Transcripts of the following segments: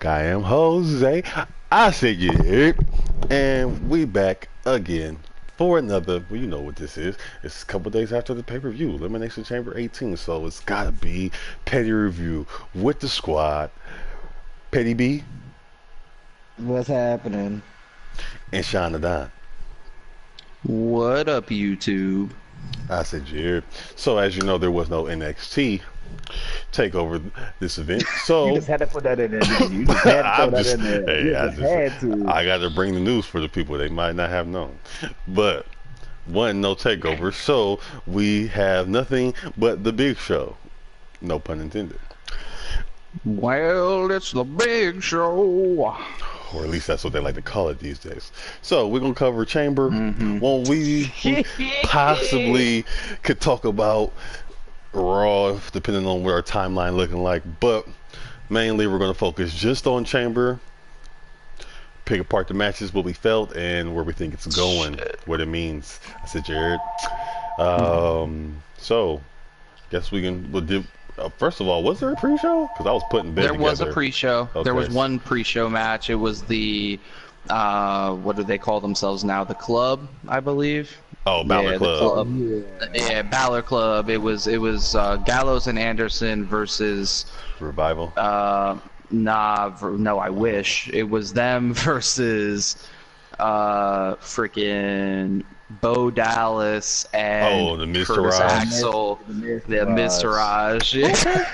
I am Jose. I said yeah, and we back again for another. Well, you know what this is. It's a couple days after the pay-per-view, Elimination Chamber 18. So it's gotta be Petty Review with the squad. Petty B What's happening? and Shauna Don. What up, YouTube? I said yeah. So as you know, there was no NXT take over this event. So You just had to put that in there. Didn't you? You just had to throw that in there. hey, You just had to. I got to bring the news for the people they might not have known. But one, no takeover, so we have nothing but the big show. No pun intended. Well, it's the big show. Or at least that's what they like to call it these days. So we're gonna cover Chamber. Well, we possibly could talk about Raw, depending on what our timeline looking like. But mainly, we're gonna focus just on Chamber. Pick apart the matches, what we felt, and where we think it's going, what it means. I said, Jared. So, guess we can. We'll do. First of all, was there a pre-show? Because I was putting bed There together. was a pre-show. Okay. There was one pre-show match. It was the, what do they call themselves now? The Club, I believe. Oh, Balor Yeah, Club. Yeah, Balor Club. It was Gallows and Anderson versus Revival. no, I wish it was them versus freaking Bo Dallas and the Mr. Curtis Raj. Axel, the Mr. Raj. Okay.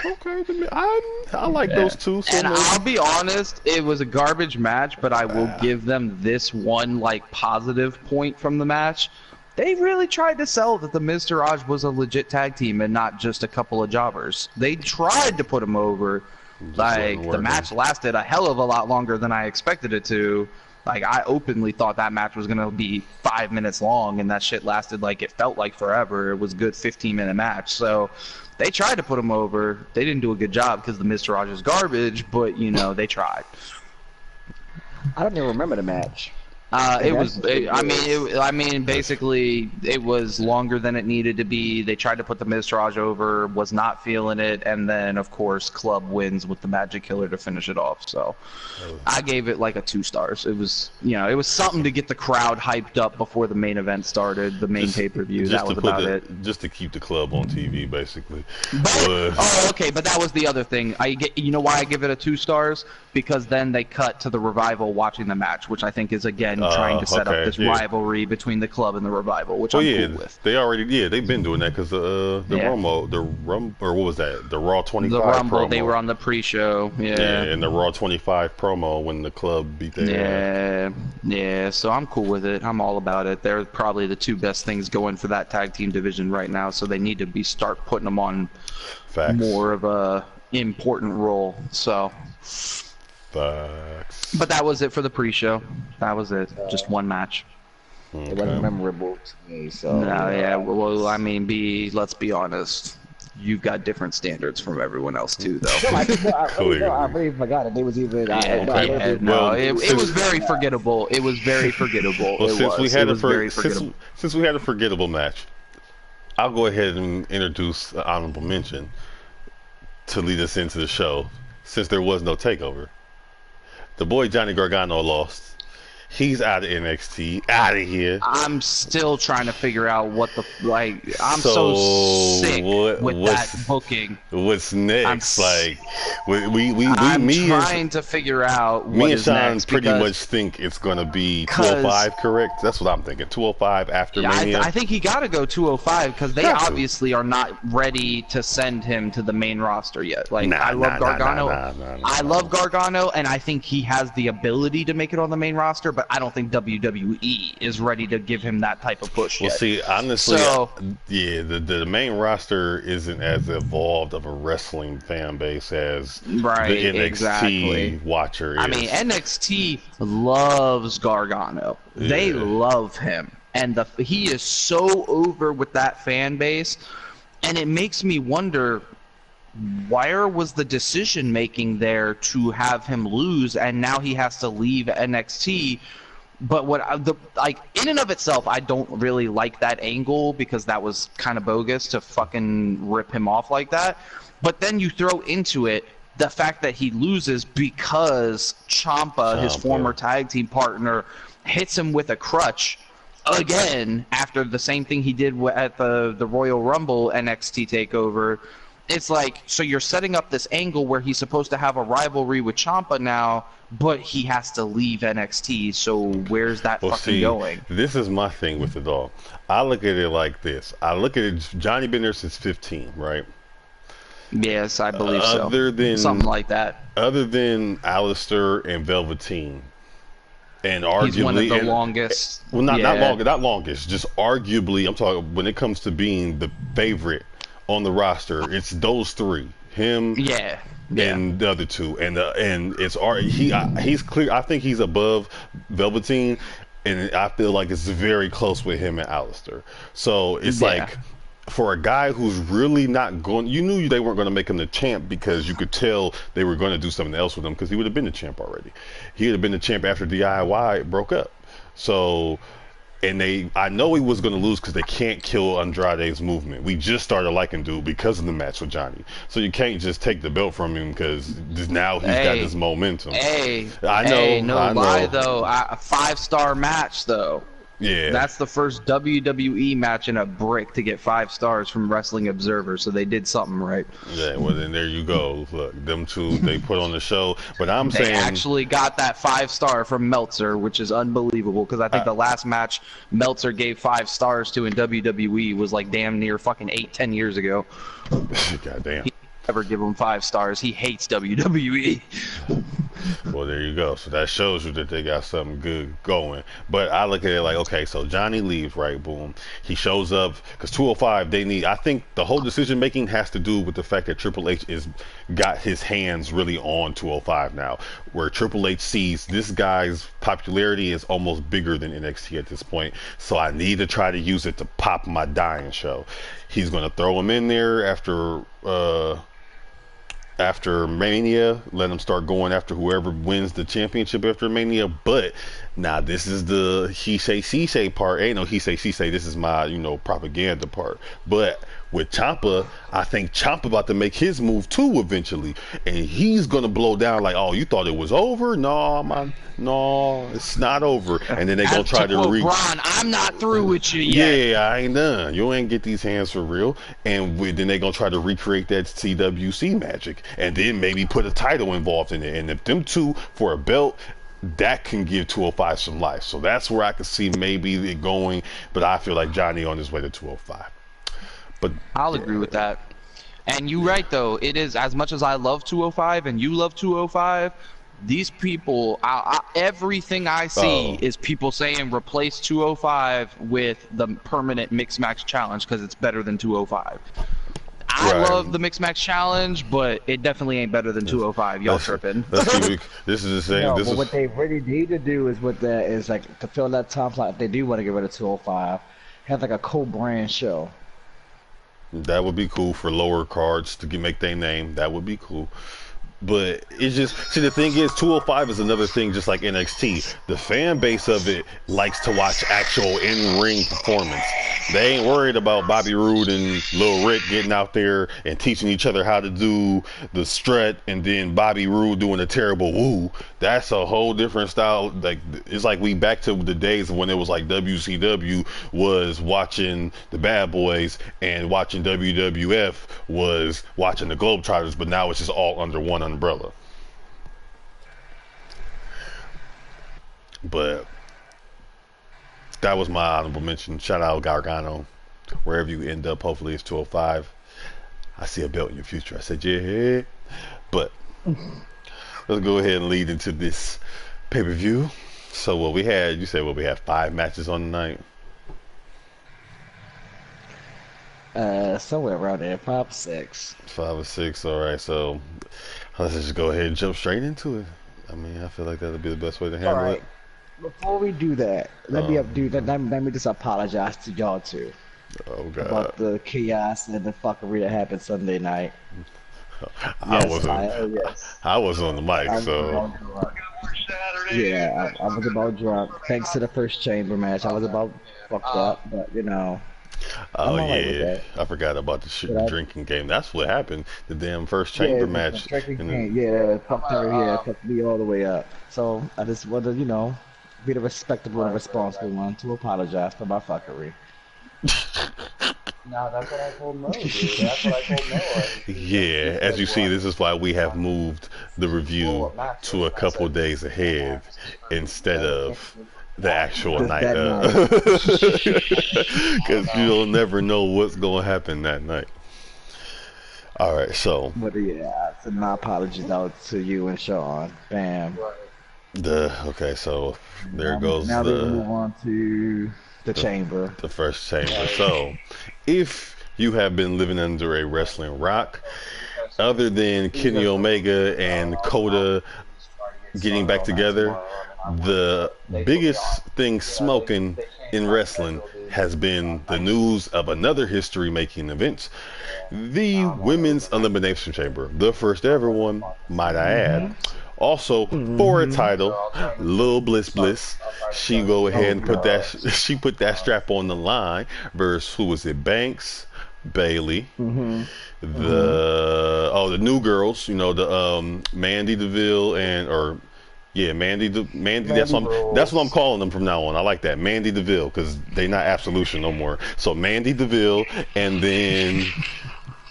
I like those two. So And much. I'll be honest, it was a garbage match, but I will give them this one positive point from the match. They really tried to sell that the Mr. Raj was a legit tag team and not just a couple of jobbers. They tried to put him over. The match lasted a hell of a lot longer than I expected it to. I openly thought that match was gonna be 5 minutes long, and that shit lasted it felt like forever. It was a good 15-minute match. So they tried to put him over. They didn't do a good job because the Mr. Rogers garbage, but they tried. I don't even remember the match. Basically, it was longer than it needed to be. They tried to put the Mr. Raj over, was not feeling it, and then of course Club wins with the Magic Killer to finish it off. So I gave it a 2 stars. It was it was something to get the crowd hyped up before the main event started, the main pay-per-view. That was about it. Just to keep the club on TV, basically. Okay, but that was the other thing. You know why I give it a 2 stars? Because then they cut to the Revival watching the match, which I think is again trying to set up this rivalry between the Club and the Revival, which I'm cool with. They've been doing that because or what was that? The Raw 25 The Rumble, promo. they were on the pre-show. Yeah, and the Raw 25 promo when the Club beat their Yeah, so I'm cool with it. I'm all about it. They're probably the 2 best things going for that tag team division right now, so they need to start putting them on more of a important role. So. Facts. But that was it for the pre-show. That was it. Just one match. Okay. It wasn't memorable to me, so. No, yeah. Well, let's be honest. You've got different standards from everyone else too, though. I really forgot it. It was even. It was very forgettable. It was very forgettable. Well, since we had a forgettable match, I'll go ahead and introduce an honorable mention to lead us into the show, since there was no takeover. The boy Johnny Gargano lost. He's out of NXT, out of here. I'm still trying to figure out what the I'm so sick with that booking. What's next? I'm trying to figure out what is next. Me and Sean pretty much think it's going to be 205, correct? That's what I'm thinking. 205 after Mania. I think he got to go 205 because they obviously are not ready to send him to the main roster yet. I love Gargano. I love Gargano, and I think he has the ability to make it on the main roster, but I don't think WWE is ready to give him that type of push yet. Well, see, honestly, the main roster isn't as evolved of a wrestling fan base as the NXT watcher is. I mean, NXT loves Gargano. Yeah. They love him. And he is so over with that fan base, and it makes me wonder, where was the decision making there to have him lose, and now he has to leave NXT? But in and of itself, I don't really like that angle because that was kind of bogus to fucking rip him off like that. But then you throw into it the fact that he loses because Ciampa, his former tag team partner, hits him with a crutch again after the same thing he did at the Royal Rumble NXT takeover. It's like, so you're setting up this angle where he's supposed to have a rivalry with Ciampa now, but he has to leave NXT, so where's that going? This is my thing with it all. I look at it like this. I look at it, Johnny been there since 15, right? Yes, I believe so. Something like that. Other than Alistair and Velveteen, and arguably he's one of the longest. Well, not longest. Just arguably, I'm talking when it comes to being the favorite on the roster. It's those three, him, and the other two, and it's he's clear. I think he's above Velveteen, and I feel like it's very close with him and Alistair. So it's like, for a guy who's really not going, you knew they weren't going to make him the champ because you could tell they were going to do something else with him, because he would have been the champ already. He would have been the champ after DIY broke up. So, and I know he was going to lose because they can't kill Andrade's movement. We just started liking dude because of the match with Johnny. So you can't just take the belt from him because now he's got this momentum. I know. Though. A 5-star match though. Yeah, that's the first WWE match in a brick to get 5 stars from Wrestling Observer, so they did something right. Yeah, well then there you go. Look, them two they put on the show, but they actually got that 5-star from Meltzer, which is unbelievable, because I think the last match Meltzer gave 5 stars to in WWE was like damn near fucking 8-10 years ago. Goddamn. He never give him 5 stars. He hates WWE. Well, there you go. So that shows you that they got something good going. But I look at it like, okay, so Johnny leaves, right? Boom. He shows up because 205. I think the whole decision making has to do with the fact that Triple H got his hands really on 205 now, where Triple H sees this guy's popularity is almost bigger than NXT at this point. So I need to try to use it to pop my dying show. He's going to throw him in there after Mania, let him start going after whoever wins the championship after Mania. But now this is the he say she say part. Ain't no he say she say. This is my propaganda part. But with Ciampa, I think Ciampa about to make his move too eventually, and he's gonna blow down like, oh, you thought it was over? No, it's not over. And then they gonna try to Braun, I'm not through with you yet. Yeah, I ain't done. You ain't get these hands for real. And then they gonna try to recreate that CWC magic, and then maybe put a title involved in it. And if them two for a belt, that can give 205 some life. So that's where I could see maybe it going. But I feel like Johnny on his way to 205. But I'll agree with that. And you're right though. It is, as much as I love 205 and you love 205. These people, everything I see is people saying replace 205 with the permanent Mixed Match Challenge because it's better than 205. I love the Mixed Match Challenge, but it definitely ain't better than 205. Y'all tripping. This is the same. No, but what they really need to do is like to fill that top slot. If they do want to get rid of 205, have like a co-brand show. That would be cool for lower cards to make their name. That would be cool. But it's just, see, the thing is, 205 is another thing, just like NXT. The fan base of it likes to watch actual in-ring performance. They ain't worried about Bobby Roode and Lil Rick getting out there and teaching each other how to do the strut, and then Bobby Roode doing a terrible woo. That's a whole different style. Like, it's like we back to the days when it was like WCW was watching the Bad Boys and watching WWF was watching the Globetrotters, but now it's just all under one umbrella. But that was my honorable mention. Shout out Gargano. Wherever you end up, hopefully it's 205. I see a belt in your future. I said, yeah. But let's go ahead and lead into this pay-per-view. So what we had, you said we had 5 matches on the night. Somewhere around there, 5 or 6. 5 or 6, alright, so let's just go ahead and jump straight into it. I mean, I feel like that'll be the best way to handle it. Before we do that, let me just apologize to y'all too. Oh God. About the chaos and the fuckery that happened Sunday night. I was on the mic, so. Yeah, I was about drunk. Thanks to the first chamber match, I was about fucked up, but Oh I'm alright with yeah, that. I forgot about the But I, drinking game. That's what happened. The damn first yeah, chamber it's the match, drinking and then game. Yeah, fucked me all the way up. So I just wanted to, be the respectable and responsible one to apologize for my fuckery. No, that's what I told Mo, dude. That's what I told Mo. He yeah, as said, you see, well, this is why we have moved the review what Max said. to a And I couple said, days ahead instead of the actual Just night that of, night. because you'll never know what's gonna happen that night. All right, so But yeah, I send my apologies out to you and Sean. Bam. okay, so there goes Now we will move on to the the chamber. the first chamber. So, if you have been living under a wrestling rock, other than Kenny Omega and Coda getting back together, the biggest thing smoking in wrestling has been the news of another history-making event, the Women's Elimination Chamber, the first ever one, might I add. Also, for a title, Lil Bliss Bliss, she go ahead and she put that strap on the line versus who was it? Banks, Bailey, the new girls, the Mandy Deville Mandy. That's what I'm calling them from now on. I like that, Mandy Deville, because they not Absolution no more. So Mandy Deville, and then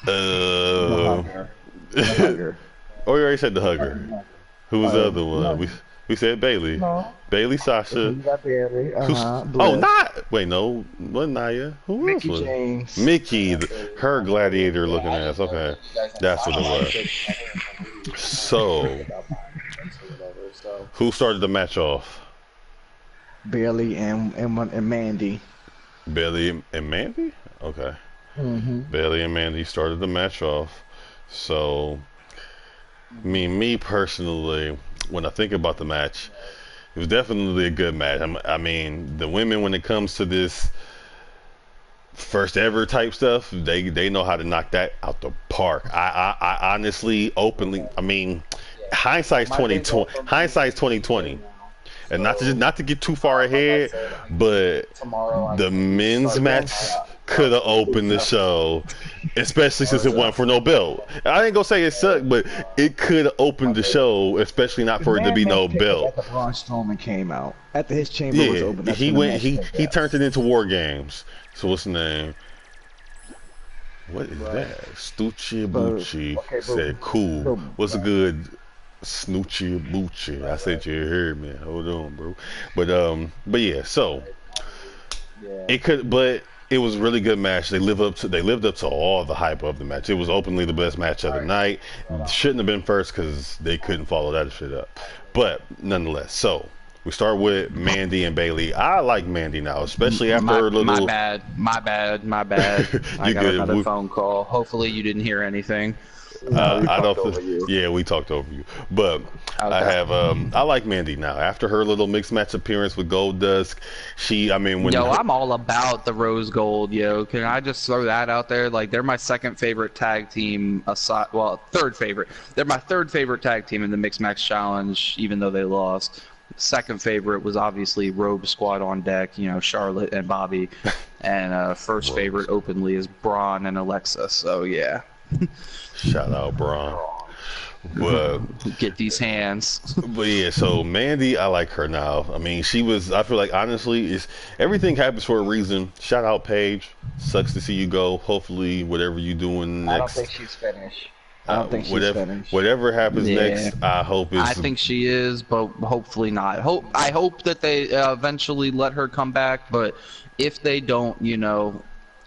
The hugger. oh, we already said the hugger. Who was the other one? No. We said Bailey. No. Bailey, Sasha. You got Barry. Oh, Bliss. not wait, no, wasn't Naya? Who Mickey else was? James. Mickey, her gladiator looking ass. Okay, that's what it was. So, who started the match off? Barely and Mandy. Bailey and Mandy? Okay. Bailey and Mandy started the match off. So, me personally, when I think about the match, it was definitely a good match. I mean, the women, when it comes to this first ever type stuff, they know how to knock that out the park. I honestly, openly, I mean, hindsight's 2020. Hindsight's 2020. And not to get too far ahead, but the men's match could have opened the show, especially since it won for no belt. I ain't gonna say it sucked, but it could have opened the show, especially not for it to be no belt. After Braun Strowman came out, after his chamber was open, that's when the match he turned it into War Games. So what's the name? What is that? Stucci Bucci said cool. What's a good Snoochie Boochie? I said you heard me. Hold on, bro. But yeah, so it was a really good match. They lived up to all the hype of the match. It was openly the best match of the night. Shouldn't have been first because they couldn't follow that shit up. But nonetheless, so we start with Mandy and Bailey. I like Mandy now, especially after her little. My bad. I got another phone call. Hopefully you didn't hear anything. I don't. Yeah, we talked over you, but okay. I like Mandy now. After her little mixed match appearance with Goldust, I'm all about the Rose Gold, yo. Can I just throw that out there? Like, they're my second favorite tag team third favorite. They're my third favorite tag team in the Mixed Match Challenge, even though they lost. Second favorite was obviously Robe Squad on deck, Charlotte and Bobby, and first favorite openly is Braun and Alexa. So yeah. Shout out Braun. But get these hands. But yeah, so Mandy, I like her now. I mean, I feel like honestly, everything happens for a reason. Shout out Paige. Sucks to see you go. Hopefully, whatever you doing next. I don't think she's finished. Finished. Whatever happens next, I hope I think she is, but hopefully not. I hope that they eventually let her come back, but if they don't,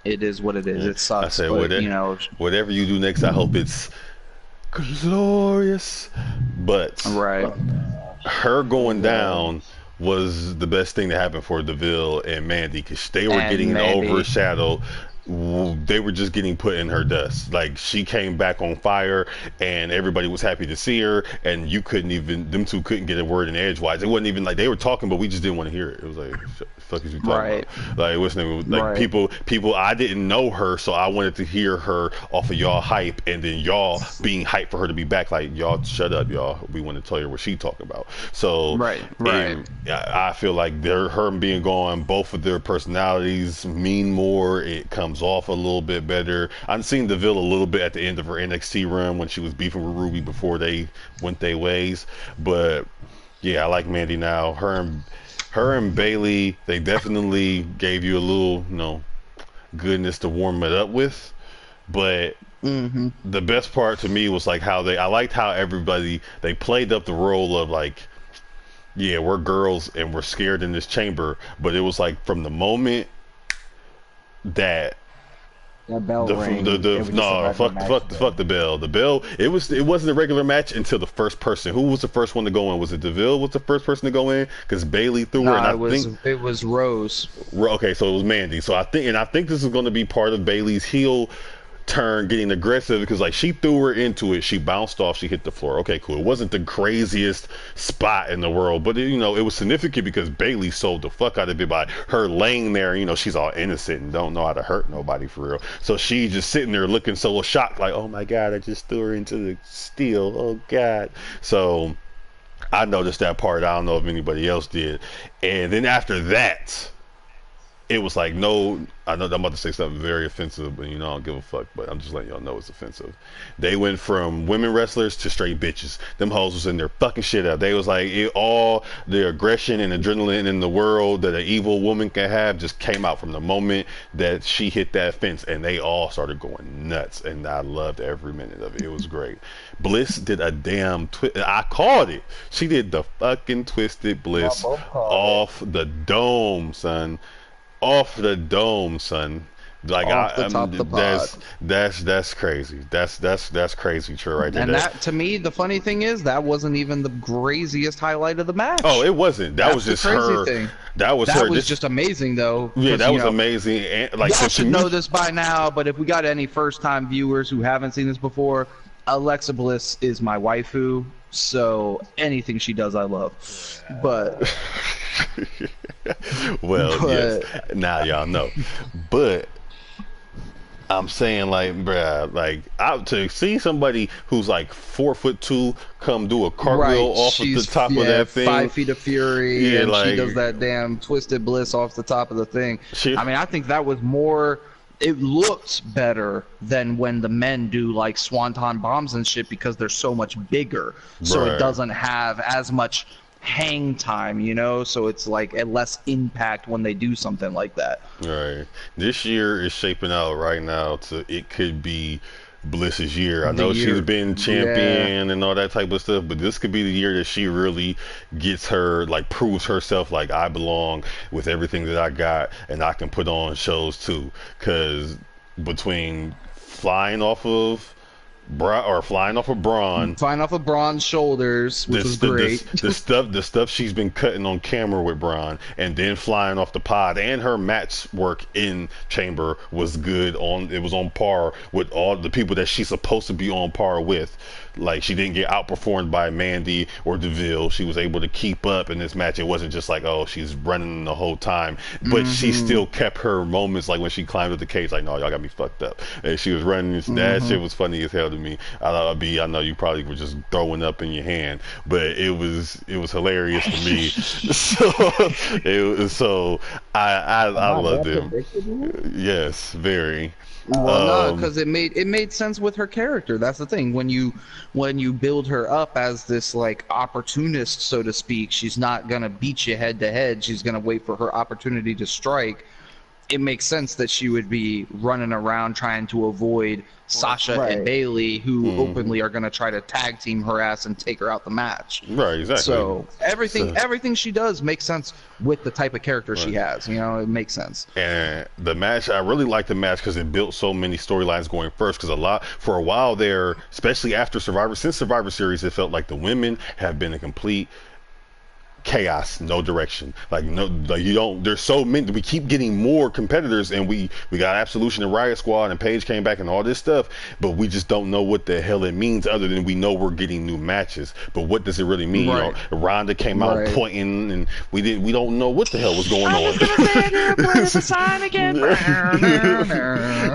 it is what it is. It sucks. I said, whatever you do next, I hope it's glorious. But right, her going down was the best thing that happened for Deville and Mandy, because they were getting overshadowed. they were just getting put in her dust. Like, she came back on fire, and everybody was happy to see her, and you couldn't even, them two couldn't get a word in edgewise. It wasn't even like they were talking, but we just didn't want to hear it. It was like, the fuck is you talking about? Like, it wasn't even, like, people, I didn't know her, so I wanted to hear her off of y'all hype, and then y'all being hyped for her to be back. Like, y'all shut up, y'all. We want to tell you what she talking about. So, I feel like her being gone, both of their personalities mean more. It comes off a little bit better. I've seen Deville a little bit at the end of her NXT run when she was beefing with Ruby before they went their ways. But yeah, I like Mandy now. Her and Bailey, they definitely gave you a little, goodness to warm it up with. But the best part to me was like I liked how everybody, they played up the role of like, yeah, we're girls and we're scared in this chamber, but it was like from the moment that bell rang, fuck the bell. The bell, it wasn't a regular match until the first person. Who was the first one to go in? Was it Deville was the first person to go in? Because Bailey threw her, and it was Rose. Okay, so it was Mandy. So I think this is going to be part of Bailey's heel turn, getting aggressive, because like she threw her into it, she bounced off, she hit the floor. Okay, cool. It wasn't the craziest spot in the world, but it was significant because Bailey sold the fuck out of it by her laying there. She's all innocent and don't know how to hurt nobody for real. So she just sitting there looking so shocked, like, oh my god, I just threw her into the steel. Oh god. So I noticed that part. I don't know if anybody else did. And then after that, it was like, no, I know I'm about to say something very offensive, but I don't give a fuck, but I'm just letting y'all know it's offensive. They went from women wrestlers to straight bitches. Them hoes was in their fucking shit up. They was like, all the aggression and adrenaline in the world that an evil woman can have just came out from the moment that she hit that fence, and they all started going nuts, and I loved every minute of it. It was great. Bliss did a damn twist. I called it. She did the fucking twisted Bliss off the dome, son. Off the dome, son. Like that's crazy. That's crazy, true, right there. And that, to me, the funny thing is that wasn't even the craziest highlight of the match. Oh, it wasn't. That was just her. Thing. That was just amazing, though. Yeah, that was amazing. And, like, y'all should know this by now, but if we got any first-time viewers who haven't seen this before, Alexa Bliss is my waifu, so anything she does, I love. But. Yes. Now y'all know. But I'm saying, like, bruh, like, to see somebody who's like 4'2" come do a cartwheel off of the top of that thing, 5 feet of fury, and like, she does that damn twisted Bliss off the top of the thing. I think that was more. It looked better than when the men do like swanton bombs and shit because they're so much bigger, so it doesn't have as much hang time, so it's like a less impact when they do something like that. Right. This year is shaping out right now it could be Bliss's year. I know she's been champion and all that type of stuff, but this could be the year that she really gets her, like, proves herself, like, I belong with everything that I got, and I can put on shows too. Because between flying off of Braun's shoulders, which was great. The stuff she's been cutting on camera with Braun, and then flying off the pod, and her match work in Chamber was good. It was on par with all the people that she's supposed to be on par with. Like, she didn't get outperformed by Mandy or Deville. She was able to keep up in this match. It wasn't just like, oh, she's running the whole time, but she still kept her moments, like when she climbed up the cage, like, no, y'all got me fucked up. And she was running. That shit was funny as hell to me. I know you probably were just throwing up in your hand, but it was hilarious to me. I loved it. Yes, very. Well, no, because it made sense with her character. That's the thing. When you build her up as this, like, opportunist, so to speak, she's not gonna beat you head to head. She's gonna wait for her opportunity to strike. It makes sense that she would be running around trying to avoid Sasha and Bailey, who openly are going to try to tag team her ass and take her out the match. Right, exactly. So everything she does makes sense with the type of character she has. It makes sense. And the match, I really like the match because it built so many storylines going first. Because for a while there, especially after since Survivor Series, it felt like the women have been a complete chaos, no direction. Like you don't. There's so many. We keep getting more competitors, and we got Absolution and Riot Squad, and Paige came back, and all this stuff. But we just don't know what the hell it means, other than we know we're getting new matches. But what does it really mean? Right. You know, Ronda came out pointing, and we don't know what the hell was going on.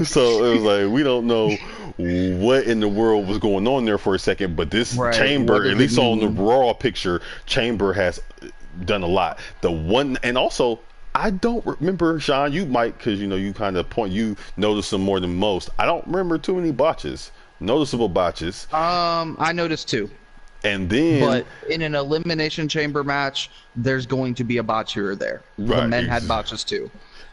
So it was like we don't know what in the world was going on there for a second, but this Chamber, at least on the Raw picture, Chamber has done a lot. The one, and also I don't remember, Sean, you might, because you know you kind of you notice them more than most. I don't remember too many noticeable botches. I noticed 2. And then, but in an Elimination Chamber match, there's going to be a botch here or there. The men had botches too,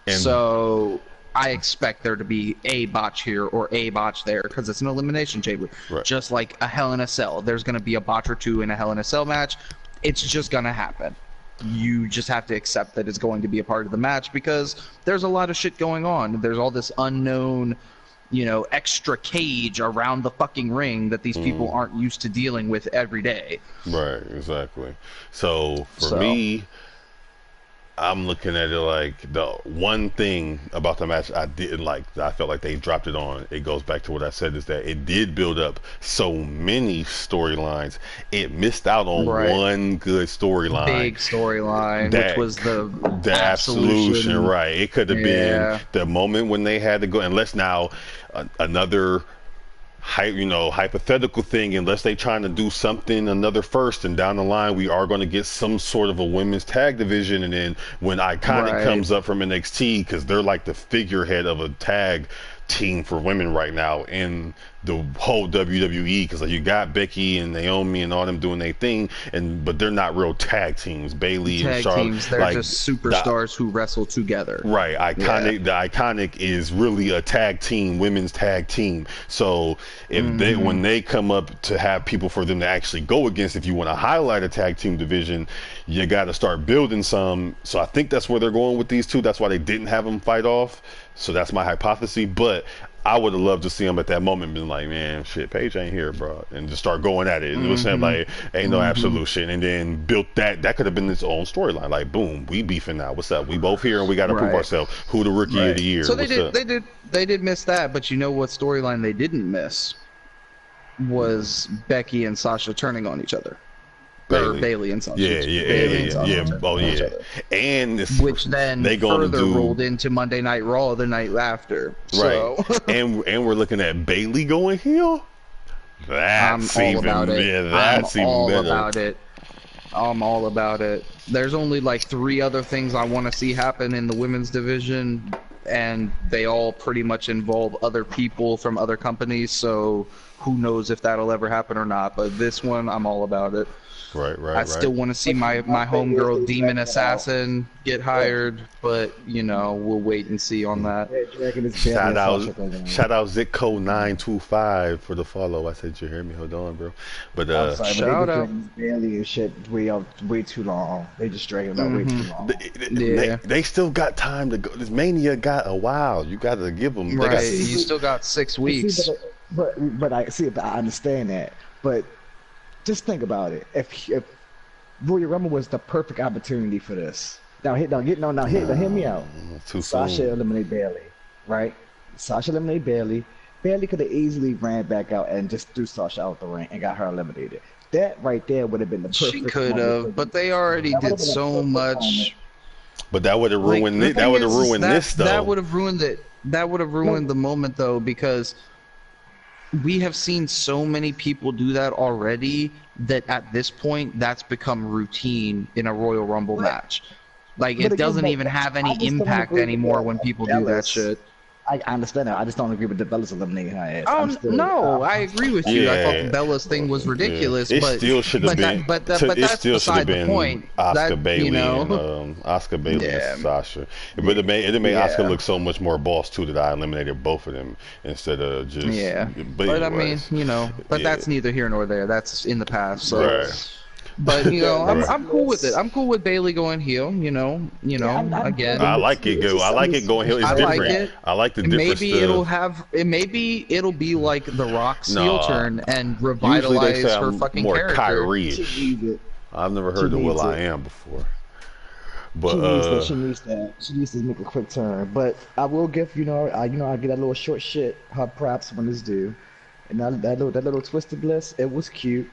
so I expect there to be a botch here or a botch there because it's an Elimination Chamber. Just like a Hell in a Cell, there's going to be a botch or 2 in a Hell in a Cell match. It's just going to happen. You just have to accept that it's going to be a part of the match because there's a lot of shit going on. There's all this unknown, you know, extra cage around the fucking ring that these people aren't used to dealing with every day. Right, exactly. So for me, I'm looking at it like the one thing about the match I didn't like, I felt like they dropped it on. It goes back to what I said, is that it did build up so many storylines. It missed out on one good storyline. Big storyline, which was the Absolution. Right. It could have been the moment when they had to go, unless now another hypothetical thing, unless they trying to do something another first, and down the line we are going to get some sort of a women's tag division, and then when Iconic comes up from NXT, because they're like the figurehead of a tag team for women right now in the whole WWE, because like you got Becky and Naomi and all them doing their thing, but they're not real tag teams. Bailey and Charlotte, they're just superstars who wrestle together. Right. Iconic. The Iconic is really a tag team, women's tag team. So if when they come up to have people for them to actually go against, if you want to highlight a tag team division, you got to start building some. So I think that's where they're going with these two. That's why they didn't have them fight off. So that's my hypothesis. But I would have loved to see him at that moment being like, man, shit, Paige ain't here, bro, and just start going at it. It was saying like, ain't no Absolution, and then built that could have been its own storyline. Like, boom, we beefing now. What's up? We both here, and we got to prove ourselves. Who the rookie of the year? So they did miss that, but you know what storyline they didn't miss was Becky and Sasha turning on each other. Bailey and Sasha. And which then they further rolled into Monday Night Raw the night after. So. and we're looking at Bailey going heel. That's I'm all about it. There's only like 3 other things I want to see happen in the women's division, and they all pretty much involve other people from other companies. So who knows if that'll ever happen or not? But this one, I'm all about it. I still want to see my homegirl Demon Assassin get hired, but you know, we'll wait and see on that. Shout out Zitco925 for the follow. I said, you hear me? Hold on, bro. But shout out Bailey and shit way too long. They just dragging it out way too long. They still got time to go. This Mania got a while. You got to give them. You still got 6 weeks. But I see. I understand that. But just think about it. If Royal Rumble was the perfect opportunity for this. Now hear me out. Sasha eliminate Bailey, right? Sasha eliminate Bailey. Bailey could have easily ran back out and just threw Sasha out the ring and got her eliminated. That right there would have been the perfect. She could have, but they already did so much. But that would have ruined it. That would have ruined this though. That would have ruined it. That would have ruined the moment though, because we have seen so many people do that already that at this point that's become routine in a Royal Rumble match. Like it doesn't even have any impact anymore when people do that shit. I understand that. I just don't agree with the Bella's eliminating her ass. I agree with you. I thought Bella's thing was ridiculous. It but still should have been. But that's beside the point. Oscar Bailey and Oscar Bailey and Sasha. But it made Oscar look so much more boss too that I eliminated both of them instead of just. Yeah. But I mean, that's neither here nor there. That's in the past. So. Right. But I'm cool with it. I'm cool with Bailey going heel. Again. I like it. I like it going heel. It's different. Like it. I like the difference. Maybe it'll be like The Rock's heel turn and revitalize her fucking more character. Kyrie-ish. I've never heard the Will I Am before. But she needs to make a quick turn. But I will give I get that little short shit her props when it's due, and that little twisted bliss, it was cute.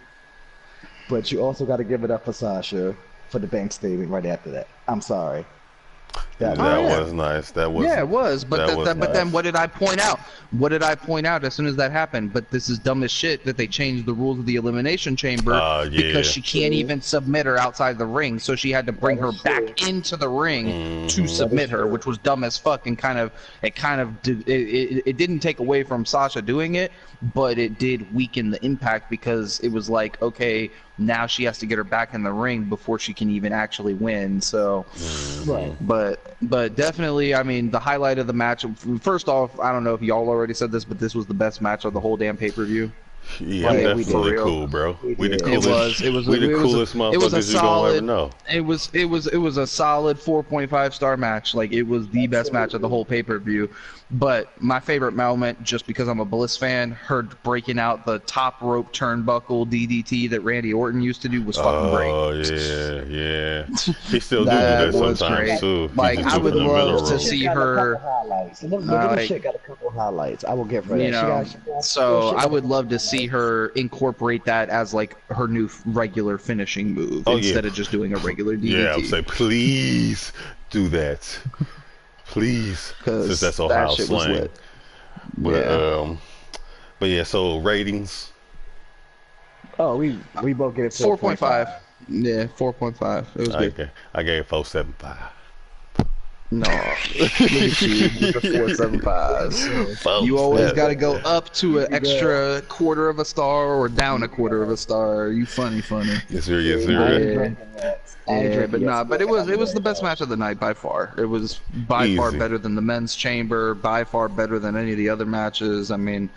But you also got to give it up for Sasha for the bank statement right after that. I'm sorry. That was nice. That was it was. But nice. Then what did I point out? What did I point out as soon as that happened? But this is dumb as shit that they changed the rules of the Elimination Chamber because she can't even submit her outside the ring, so she had to bring her back into the ring to submit her, which was dumb as fuck and it didn't take away from Sasha doing it, but it did weaken the impact because it was like, okay, now she has to get her back in the ring before she can even actually win. So, but definitely, I mean, the highlight of the match. First off, I don't know if y'all already said this, but this was the best match of the whole damn pay-per-view. Yeah, definitely cool, bro. We the coolest. It was motherfuckers you're gonna ever know. It was a solid 4.5-star match. Like, it was the best match of the whole pay-per-view. But my favorite moment, just because I'm a Bliss fan, her breaking out the top rope turnbuckle DDT that Randy Orton used to do was fucking great. Oh yeah. He still does that sometimes too. Like, I would love to see her. The shit got a couple highlights. I will give her that. So I would love to see her incorporate that as like her new regular finishing move instead of just doing a regular DDT. Yeah, I would say please do that. Please, since that's Ohio slang. But yeah, so ratings. Oh, we both get it 4.5. Yeah, 4.5. It was good. I gave 4.75. No, look at you with the 4.75. You always got to go up to an extra quarter of a star or down a quarter of a star. You funny. Yes, sir. Yes, sir. Yeah, but it was the best match of the night by far. It was by far better than the men's chamber, by far better than any of the other matches. I mean,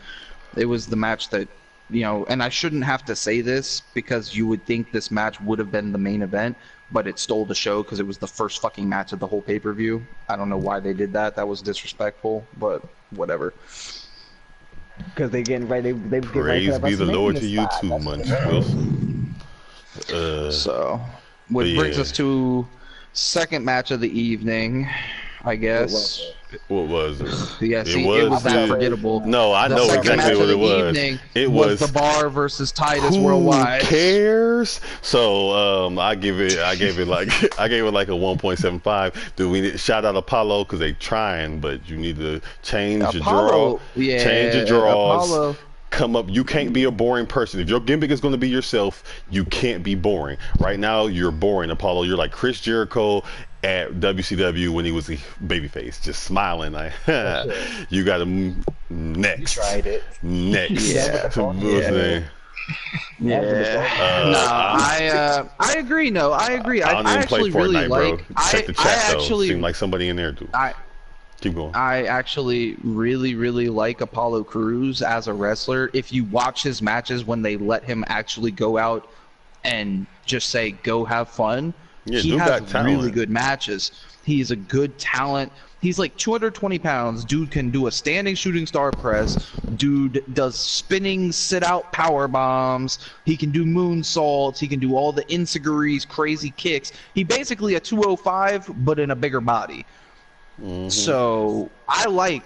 it was the match that, and I shouldn't have to say this because you would think this match would have been the main event, but it stole the show because it was the first fucking match of the whole pay-per-view. I don't know why they did that. That was disrespectful, but whatever. Because they getting ready. They praise be the Lord to you too, Munch Wilson. So, which brings us to second match of the evening, I guess. What was it? Yeah, see, it was that forgettable. No, I know exactly what it was. It was the Bar versus Titus Worldwide. Who cares? So I gave it like a 1.75. Do we shout out Apollo because they trying, but you need to change your draw. Yeah, change your draws. Apollo. Come up. You can't be a boring person. If your gimmick is going to be yourself, you can't be boring. Right now, you're boring, Apollo. You're like Chris Jericho at WCW when he was a babyface, just smiling like, you got him next. You tried it. Next. I agree. No, I agree. I actually really like. Check the chat though. Seemed like somebody in there too. Keep going. I actually really like Apollo Crews as a wrestler. If you watch his matches when they let him actually go out and just say, go have fun, he has really good matches. He's a good talent. He's like 220 pounds. Dude can do a standing shooting star press. Dude does spinning sit-out power bombs. He can do moonsaults. He can do all the enziguris, crazy kicks. He basically a 205, but in a bigger body. So I like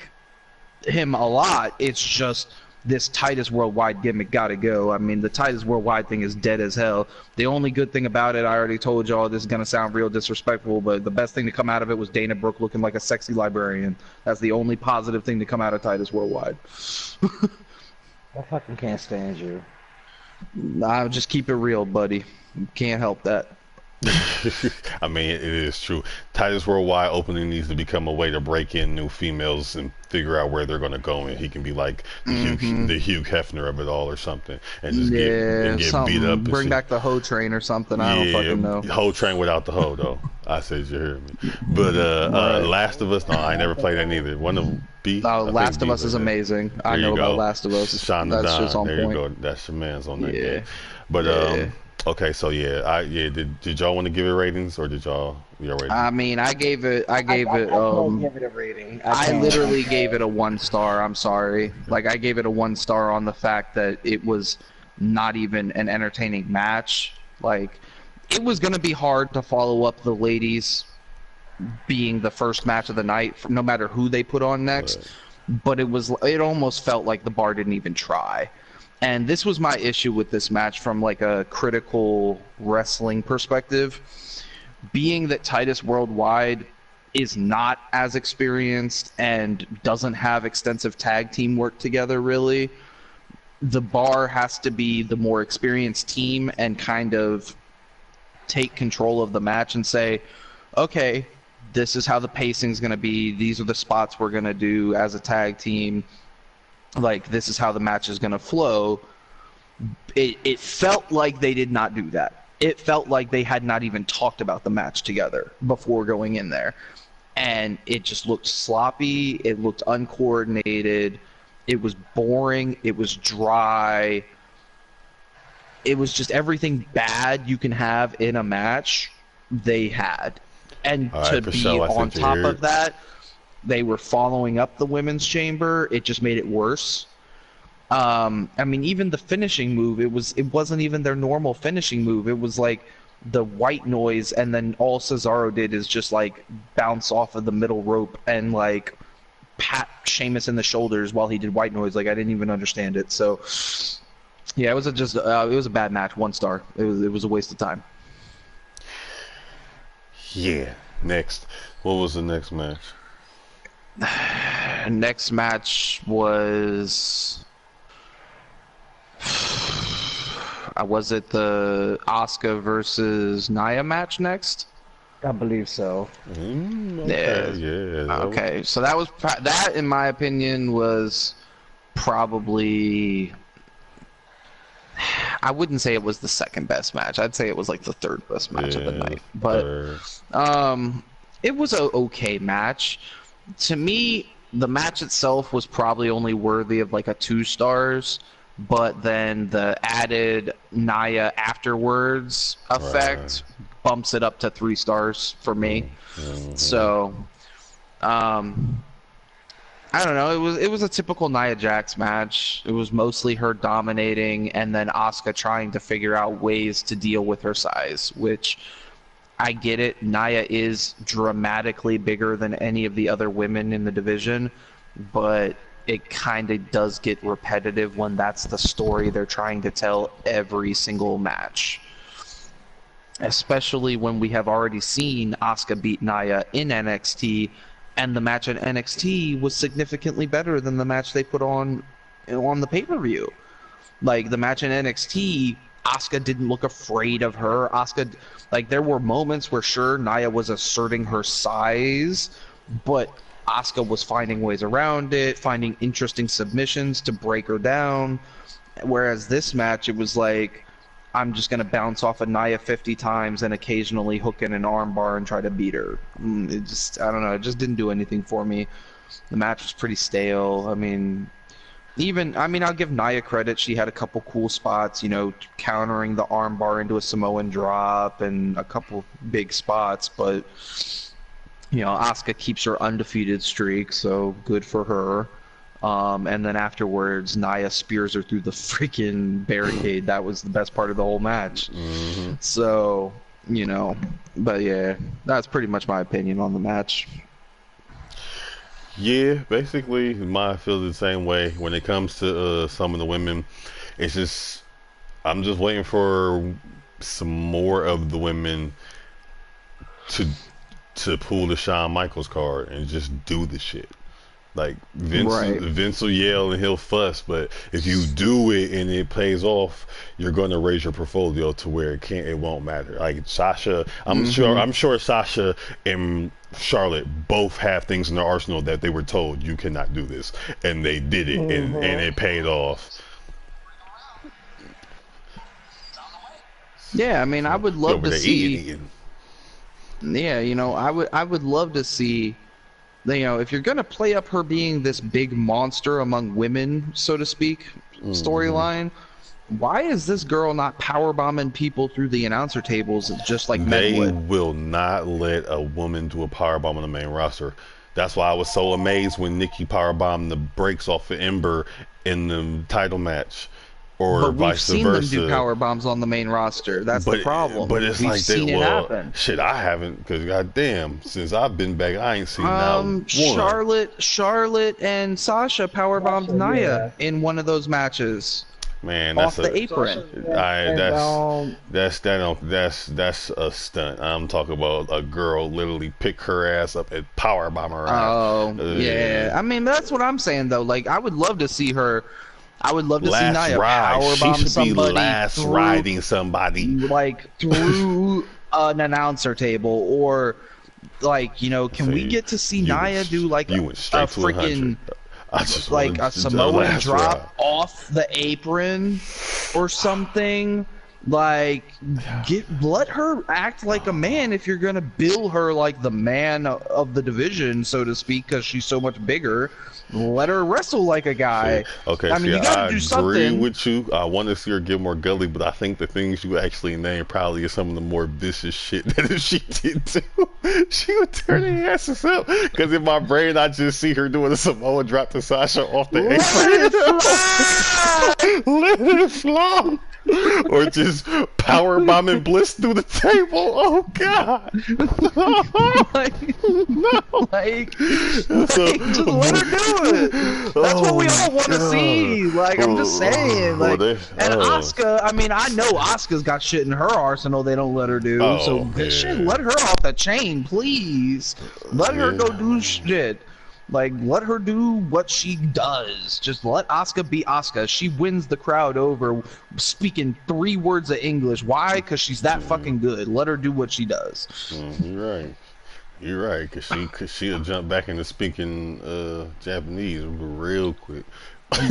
him a lot. It's just this Titus Worldwide gimmick gotta go. I mean, the Titus Worldwide thing is dead as hell. The only good thing about it, I already told y'all, this is gonna sound real disrespectful, but the best thing to come out of it was Dana Brooke looking like a sexy librarian. That's the only positive thing to come out of Titus Worldwide. I fucking can't stand you. I'll just keep it real, buddy. Can't help that. I mean, it is true. Titus Worldwide opening needs to become a way to break in new females and figure out where they're going to go, and he can be like the Hugh Hefner of it all or something, and just get beat up. Bring back the hoe train or something. I don't fucking know. Hoe train without the hoe though. I said you heard me. But Last of Us, no, I never played that neither. One of B. Last of Us is amazing. I know about Last of Us. That's just on point. There you go. That's your man's on that game. But okay, so did y'all want to give it ratings or did y'all rating? I mean, I gave it give it a rating. I literally gave it a 1 star. I'm sorry. Like, I gave it a 1 star on the fact that it was not even an entertaining match. Like, it was going to be hard to follow up the ladies being the first match of the night, no matter who they put on next. Right. But it almost felt like the bar didn't even try. And this was my issue with this match from like a critical wrestling perspective. Being that Titus Worldwide is not as experienced and doesn't have extensive tag team work together really, the bar has to be the more experienced team and kind of take control of the match and say, okay, this is how the pacing's going to be. These are the spots we're going to do as a tag team. Like, this is how the match is going to flow. It felt like they did not do that. It felt like they had not even talked about the match together before going in there. And it just looked sloppy. It looked uncoordinated. It was boring. It was dry. It was just everything bad you can have in a match, they had. And to be on top of that, they were following up the women's chamber. It just made it worse. I mean, even the finishing move, it wasn't even their normal finishing move. It was like the white noise, and then all Cesaro did is just like bounce off of the middle rope and like pat Sheamus in the shoulders while he did white noise. Like, I didn't even understand it. So yeah, it was a bad match. 1 star. It was a waste of time. Yeah. Next, what was the next match? Next match was it the Asuka versus Nia match next? I believe so. Okay, yeah. Okay, so that in my opinion was probably, I wouldn't say it was the second best match. I'd say it was like the third best match of the night. But it was an okay match. To me, the match itself was probably only worthy of like a 2 stars, but then the added Nia afterwards effect bumps it up to 3 stars for me. So I don't know. It was a typical Nia Jax match. It was mostly her dominating, and then Asuka trying to figure out ways to deal with her size, which I get it. Nia is dramatically bigger than any of the other women in the division, but it kind of does get repetitive when that's the story they're trying to tell every single match. Especially when we have already seen Asuka beat Nia in NXT, and the match in NXT was significantly better than the match they put on the pay-per-view. Like, the match in NXT, Asuka didn't look afraid of her. Asuka, like, there were moments where, sure, Nia was asserting her size, but Asuka was finding ways around it, finding interesting submissions to break her down. Whereas this match, it was like, I'm just going to bounce off of Nia 50 times and occasionally hook in an armbar and try to beat her. I don't know, it just didn't do anything for me. The match was pretty stale. I mean, I'll give Nia credit. She had a couple cool spots, countering the armbar into a Samoan drop and a couple big spots, but, Asuka keeps her undefeated streak, so good for her. And then afterwards, Nia spears her through the freaking barricade. That was the best part of the whole match. So, but yeah, that's pretty much my opinion on the match. Yeah, basically, I feel the same way when it comes to some of the women. It's just, I'm just waiting for some more of the women to pull the Shawn Michaels card and just do the shit. Like, Vince will yell and he'll fuss, but if you do it and it pays off, you're going to raise your portfolio to where it won't matter. Like Sasha, I'm sure Sasha and Charlotte both have things in their arsenal that they were told you cannot do this, and they did it, and it paid off. Yeah, I mean, I would love to see. Yeah, I would love to see. If you're going to play up her being this big monster among women, so to speak, storyline, why is this girl not powerbombing people through the announcer tables just like men would? They will not let a woman do a powerbomb on the main roster. That's why I was so amazed when Nikki powerbombed the brakes off of Ember in the title match. or But we've vice seen versa. them do power bombs on the main roster. That's the problem. But it's we've like seen they, it well, happen. shit, I haven't, because goddamn, since I've been back, I ain't seen not one. Charlotte and Sasha power bombed Nia in one of those matches. Man, Off that's the apron. That's a stunt. I'm talking about a girl literally pick her ass up and power bomb her out. Oh, yeah. I mean, that's what I'm saying though. Like, I would love to see her. I would love to see Nia power bomb she should somebody. Be last riding somebody. Like through an announcer table, or like, you know, can we get to see Nia do like a freaking like a Samoan drop off the apron or something? Like, let her act like a man if you're gonna bill her like the man of the division, so to speak, because she's so much bigger. Let her wrestle like a guy. Okay, I mean, you gotta do something. I agree with you. I want to see her get more gully, but I think the things you actually named probably is some of the more vicious shit that if she did too, she would turn her asses up. Because in my brain, I just see her doing a Samoa drop to Sasha off the apron. Let it fly. Or just power bombing Bliss through the table. Oh God! Just let her do it. That's what we all want to see. Like, I'm just saying. Like, and Asuka. I mean, I know Asuka's got shit in her arsenal they don't let her do. Shit, let her off the chain, please. Let her go do shit. Like, let her do what she does. Just let Asuka be Asuka. She wins the crowd over speaking 3 words of English. Why? Because she's that fucking good. Let her do what she does. You're right. You're right. Because she'll jump back into speaking Japanese real quick.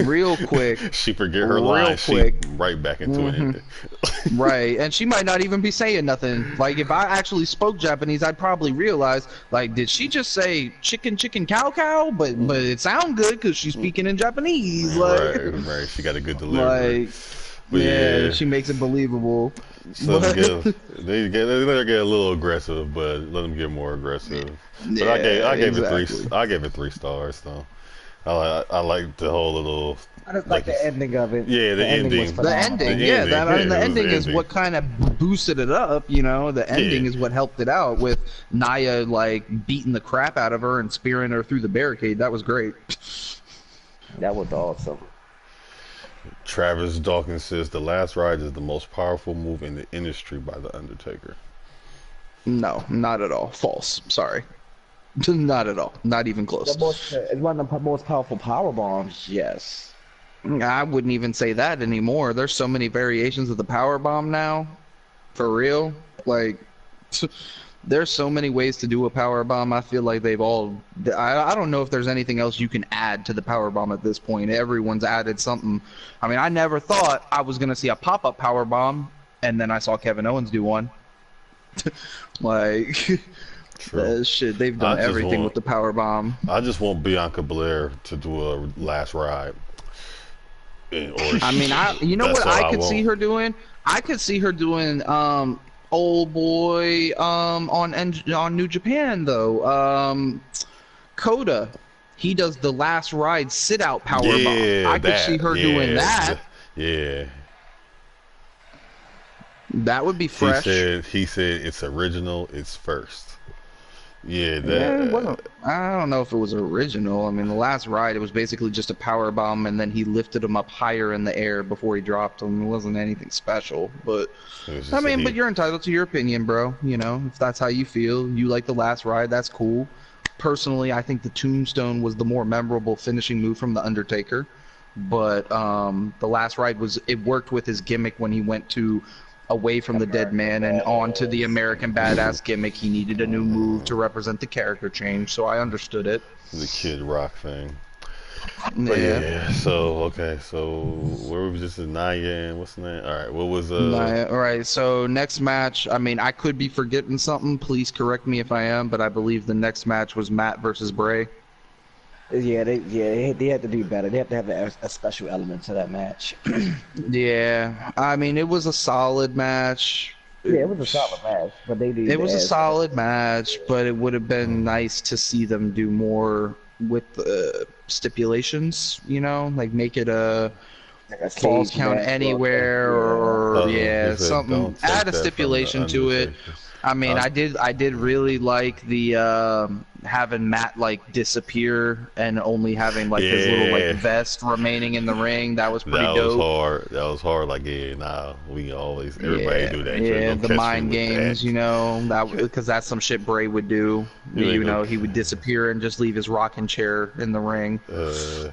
Real quick. She forget her line. She right back into it. Right, and she might not even be saying nothing. Like, if I actually spoke Japanese, I'd probably realize, like, did she just say chicken, cow, cow? But it sound good because she's speaking in Japanese. Like, right. She got a good delivery. Like, yeah, she makes it believable. So they let her get a little aggressive, but let them get more aggressive. But I gave it 3 stars though. I like the whole little. I just like the ending of it. Yeah, the ending. The ending is what kind of boosted it up. You know, the ending is what helped it out with Nia like beating the crap out of her and spearing her through the barricade. That was great. That was awesome. Travis Dawkins says the last ride is the most powerful move in the industry by the Undertaker. No, not at all. False. Sorry. Not at all. Not even close. It's one of the most powerful power bombs. Yes. I wouldn't even say that anymore. There's so many variations of the power bomb now. For real. Like, there's so many ways to do a power bomb. I feel like they've all. I don't know if there's anything else you can add to the power bomb at this point. Everyone's added something. I mean, I never thought I was gonna see a pop-up power bomb, and then I saw Kevin Owens do one. Like. Shit, they've done everything with the power bomb. I just want Bianca Belair to do a last ride. I mean, you know what I could see her doing? I could see her doing old boy on New Japan though. Coda, he does the last ride sit out power bomb. I could see her doing that. Yeah. That would be fresh. He said it's original, it's first. Yeah, I don't know if it was original. I mean, the last ride, it was basically just a power bomb, and then he lifted him up higher in the air before he dropped him. It wasn't anything special, but I mean, but you're entitled to your opinion, bro. You know, if that's how you feel, you like the last ride, that's cool. Personally, I think the Tombstone was the more memorable finishing move from the Undertaker, but the last ride it worked with his gimmick when he went away from the dead man and onto the American Badass gimmick. He needed a new move to represent the character change, so I understood it. The Kid Rock thing. Yeah. So where was just Nia and what's the name? All right, what was Nia. All right, so next match. I mean, I could be forgetting something. Please correct me if I am, but I believe the next match was Matt versus Bray. Yeah, they had to do better. They have to have a special element to that match. Yeah, I mean, it was a solid match. Yeah, it was a solid match, but it was a solid match, but it would have been nice to see them do more with the stipulations. You know, like make it a Like a falls cage count match or- anywhere, or He yeah, said, something. "Don't take Add a that from the stipulation to it. Undertaker." I mean, I did really like the having Matt like disappear and only having like his little Yeah. like vest remaining in the ring. That was pretty That dope. was hard. That was hard. Like, yeah, nah, we always everybody do that. Yeah, Don't the catch me mind with games, that. you know, that because that's some shit Bray would do. You ain't You know, gonna- he would disappear and just leave his rocking chair in the ring.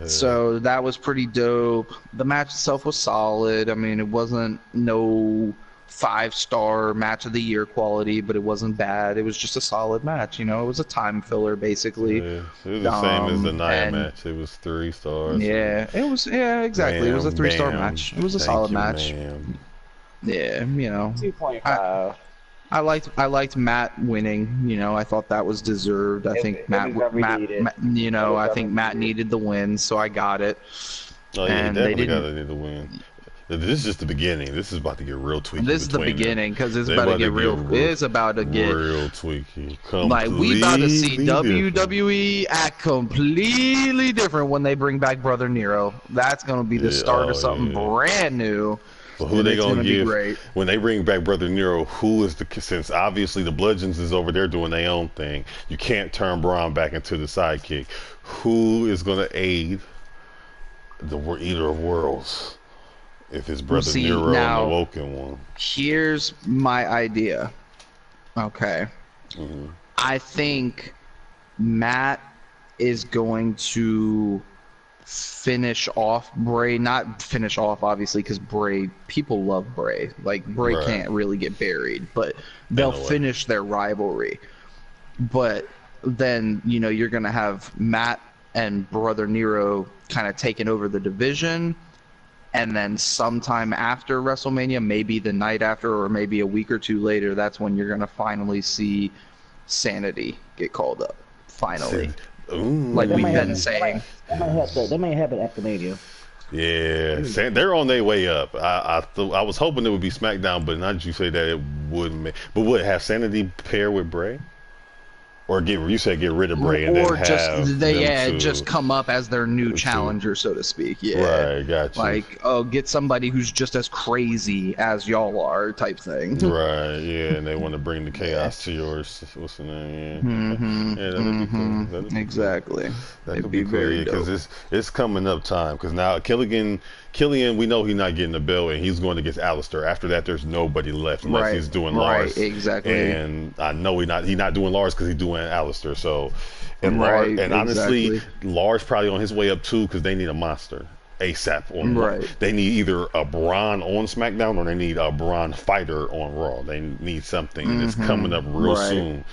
So that was pretty dope. The match itself was solid. I mean, it wasn't no 5-star match of the year quality, but it wasn't bad. It was just a solid match. You know, it was a time filler basically. Yeah, it was the same as the Nia and- match. It was 3 stars. Yeah, it was. Yeah, exactly. It was a 3-star Bam, match. It was a thank solid you, match. ma'am. Yeah, you know. 2.5. I liked Matt winning. You know, I thought that was deserved. I think it was very needed. you know, I think Matt needed the win, so I got it. Oh yeah, And he they definitely didn't- got to need to win. This is just the beginning. This is about to get real tweaky. This is the between them. beginning because it's They about to get real. It's about to get real tweaky. like we about to see Completely WWE act completely different when they bring back Brother Nero. That's gonna be the Yeah, start of oh, something yeah. brand new. But who And they it's gonna be give great. when they bring back Brother Nero? Who is the since obviously the Bludgeons is over there doing their own thing. You can't turn Braun back into the sidekick. Who is gonna aid the Eater of Worlds if his brother See, Nero now- and the Woken one? Here's my idea. Okay. Mhm. I think Matt is going to finish off Bray. Not finish off, obviously, because Bray, people love Bray. Like, Bray Right. can't really get buried, but they'll In a way. finish their rivalry. But then, you know, you're going to have Matt and Brother Nero kind of taking over the division. And then sometime after WrestleMania, maybe the night after or maybe a week or two later, that's when you're going to finally see Sanity get called up. Finally. Ooh. Like They we've might been have- saying. They may have it after Mania. Yeah, they're on their way up. I was hoping it would be SmackDown, but now that you say that, it wouldn't. But would have Sanity pair with Bray, or you said get rid of Bray and Or then just have they them two. just come up as their new challenger, so to speak. Yeah. Right, got you. Like, oh, get somebody who's just as crazy as y'all are, type thing. Right, yeah, and they want to bring the chaos to yours. What's the name? Yeah, yeah, that'd be cool. That'd be Exactly. Cool. That It'd could be be cool, very because it's coming up time. Because now Killian, we know he's not getting the belt, and he's going against Alistair. After that, there's nobody left unless Right, he's doing right, Lars. exactly. And I know he's not doing Lars because he's doing Alistair. So, and Right, Lars, and honestly, exactly. Lars probably on his way up too because they need a monster ASAP on Right. They need either a Braun on SmackDown or they need a Braun fighter on Raw. They need something, and it's coming up real Right. soon.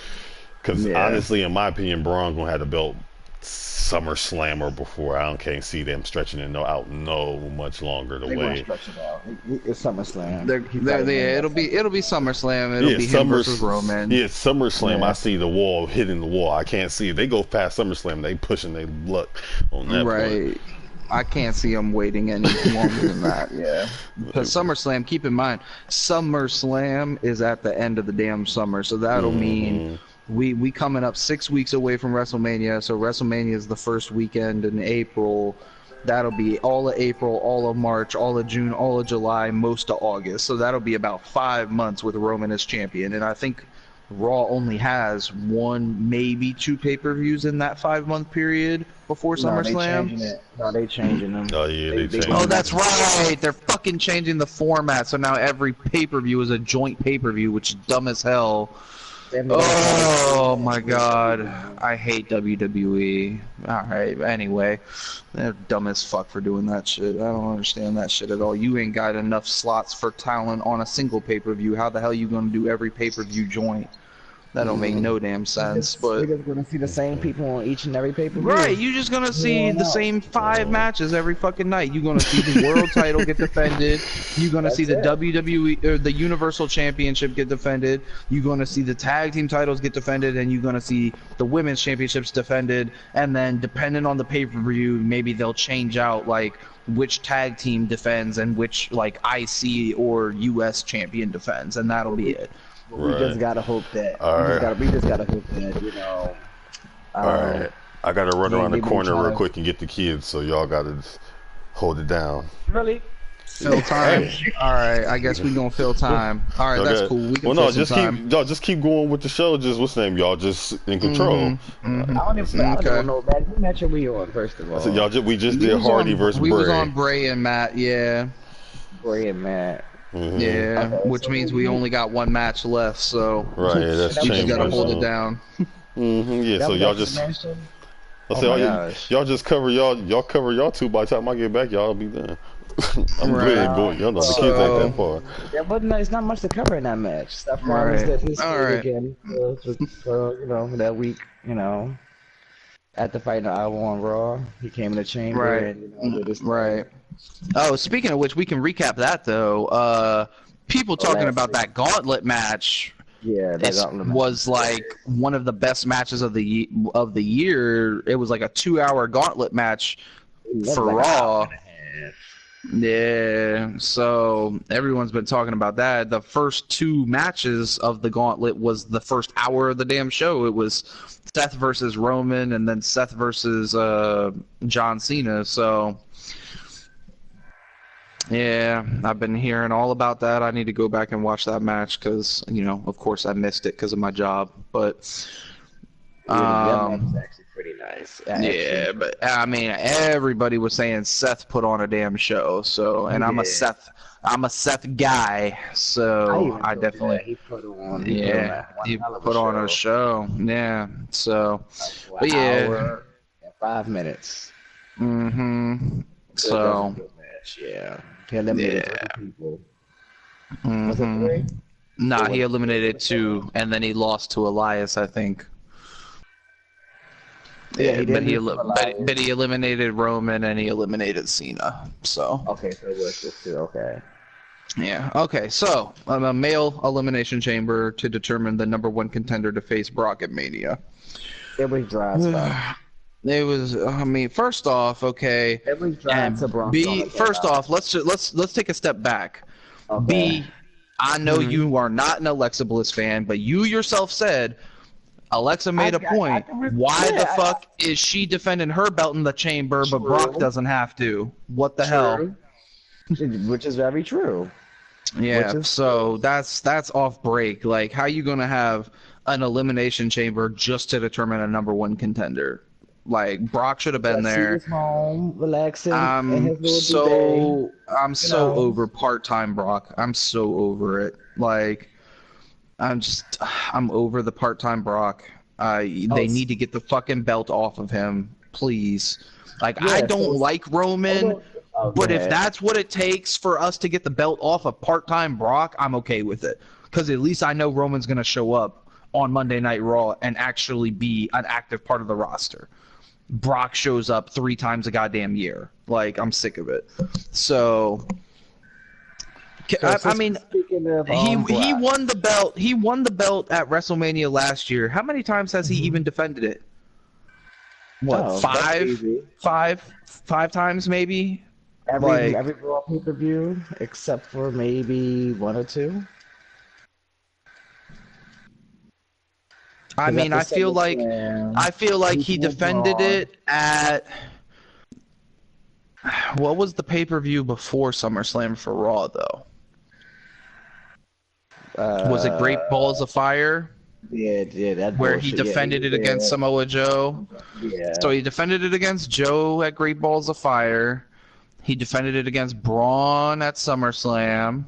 Because Yeah. honestly, in my opinion, Braun gonna have the belt SummerSlam or before. Can't see them stretching it out no much longer to They're gonna wait. stretch it out. It's SummerSlam. They're, He they're, probably yeah, won't it'll be SummerSlam. It'll be him versus Roman. Yeah, SummerSlam. Yeah. I see the wall hitting the wall. I can't see it. They go past SummerSlam. They pushing their luck on that point. Right. I can't see them waiting any longer than that. Yeah. Because SummerSlam, keep in mind, SummerSlam is at the end of the damn summer, so that'll mean we coming up 6 weeks away from WrestleMania. So WrestleMania is the first weekend in April. That'll be all of April, all of March, all of June, all of July, most of August. So that'll be about 5 months with Roman as champion. And I think Raw only has 1, maybe 2 pay-per-views in that 5-month period before No, they SummerSlam. changing it. No, they changing them. Oh yeah, they changed Oh, it. that's right. They're fucking changing the format. So now every pay-per-view is a joint pay-per-view, which is dumb as hell. Oh my god. I hate WWE. Alright, anyway. They're dumb as fuck for doing that shit. I don't understand that shit at all. You ain't got enough slots for talent on a single pay-per-view. How the hell you gonna do every pay-per-view joint? That don't make no damn sense, but... We're just gonna see the same people on each and every pay-per-view. Right, you're just gonna see the same 5 matches every fucking night. You're gonna see the world title get defended. You're gonna see the WWE or the Universal Championship get defended. You're gonna see the tag team titles get defended, and you're gonna see the women's championships defended. And then, depending on the pay-per-view, maybe they'll change out like which tag team defends and which like IC or US champion defends, and that'll be it. We just gotta hope that. All we, right. just gotta hope that, you know. All right, I gotta run yeah, around the they been corner real trying- quick and get the kids, so y'all gotta hold it down. Really? Fill time. All right, I guess we gonna fill time. All right, that's cool. We can fill some time. Just keep going with the show. Just what's the name? Y'all just in control. I don't even know what match are we on, first of all. So we just did Hardy versus Bray. We was on Bray and Matt, yeah. Bray and Matt. Yeah, okay, which means we only got one match left, so right, that's you just gotta hold it down. Yeah, so y'all just. Y'all just cover y'all two. By the time I get back, y'all be done. I'm really going. Y'all know the kids ain't that far. Yeah, but it's not much to cover in that match. Stuff that he's again for that week. After fighting Iowa on Raw, he came in the chamber and Oh, speaking of which, we can recap that though. People talking about that gauntlet match. Yeah, that was like one of the best matches of the year. It was like a 2-hour gauntlet match for Raw. Yeah, so everyone's been talking about that. The first 2 matches of the gauntlet was the first hour of the damn show. It was Seth versus Roman and then Seth versus John Cena. So yeah, I've been hearing all about that. I need to go back and watch that match because, of course I missed it because of my job. But that match was actually pretty nice. Yeah, but I mean, everybody was saying Seth put on a damn show. So, and I'm a Seth guy. So I definitely he put on. He put on a show. Yeah. So, but hour and 5 minutes. So. Yeah. He eliminated 3 people. Was it 3? Nah, he eliminated 2, and then he lost to Elias, I think. Yeah, but he eliminated Roman and he eliminated Cena. So. Okay, so it was just 2. Okay. Yeah. Okay. So a male elimination chamber to determine the #1 contender to face Brock at Mania. It was dry stuff. It was. I mean, first off, okay. It was dry to Brock. First off, let's take a step back. Okay. B, I know you are not an Alexa Bliss fan, but you yourself said Alexa made a point. Why the fuck is she defending her belt in the chamber, but Brock doesn't have to? What the hell? Which is very true. Yeah, so that's off break. Like, how you gonna have an elimination chamber just to determine a #1 contender? Like, Brock should have been there. He was home, relaxing. I'm so over part-time Brock. I'm so over it. Like, I'm over the part-time Brock. They need to get the fucking belt off of him, please. Like, I don't like Roman, but if that's what it takes for us to get the belt off of part-time Brock, I'm okay with it. Because at least I know Roman's going to show up on Monday Night Raw and actually be an active part of the roster. Brock shows up 3 times a goddamn year. Like, I'm sick of it. So I mean, he won the belt. He won the belt at WrestleMania last year. How many times has he even defended it? What, 5 times maybe? Every Raw pay-per-view except for maybe 1 or 2. I mean, I feel like he defended it at. What was the pay-per-view before SummerSlam for Raw though? Was it Great Balls of Fire? Yeah, that where he defended it against Samoa Joe. Yeah. So he defended it against Joe at Great Balls of Fire. He defended it against Braun at SummerSlam.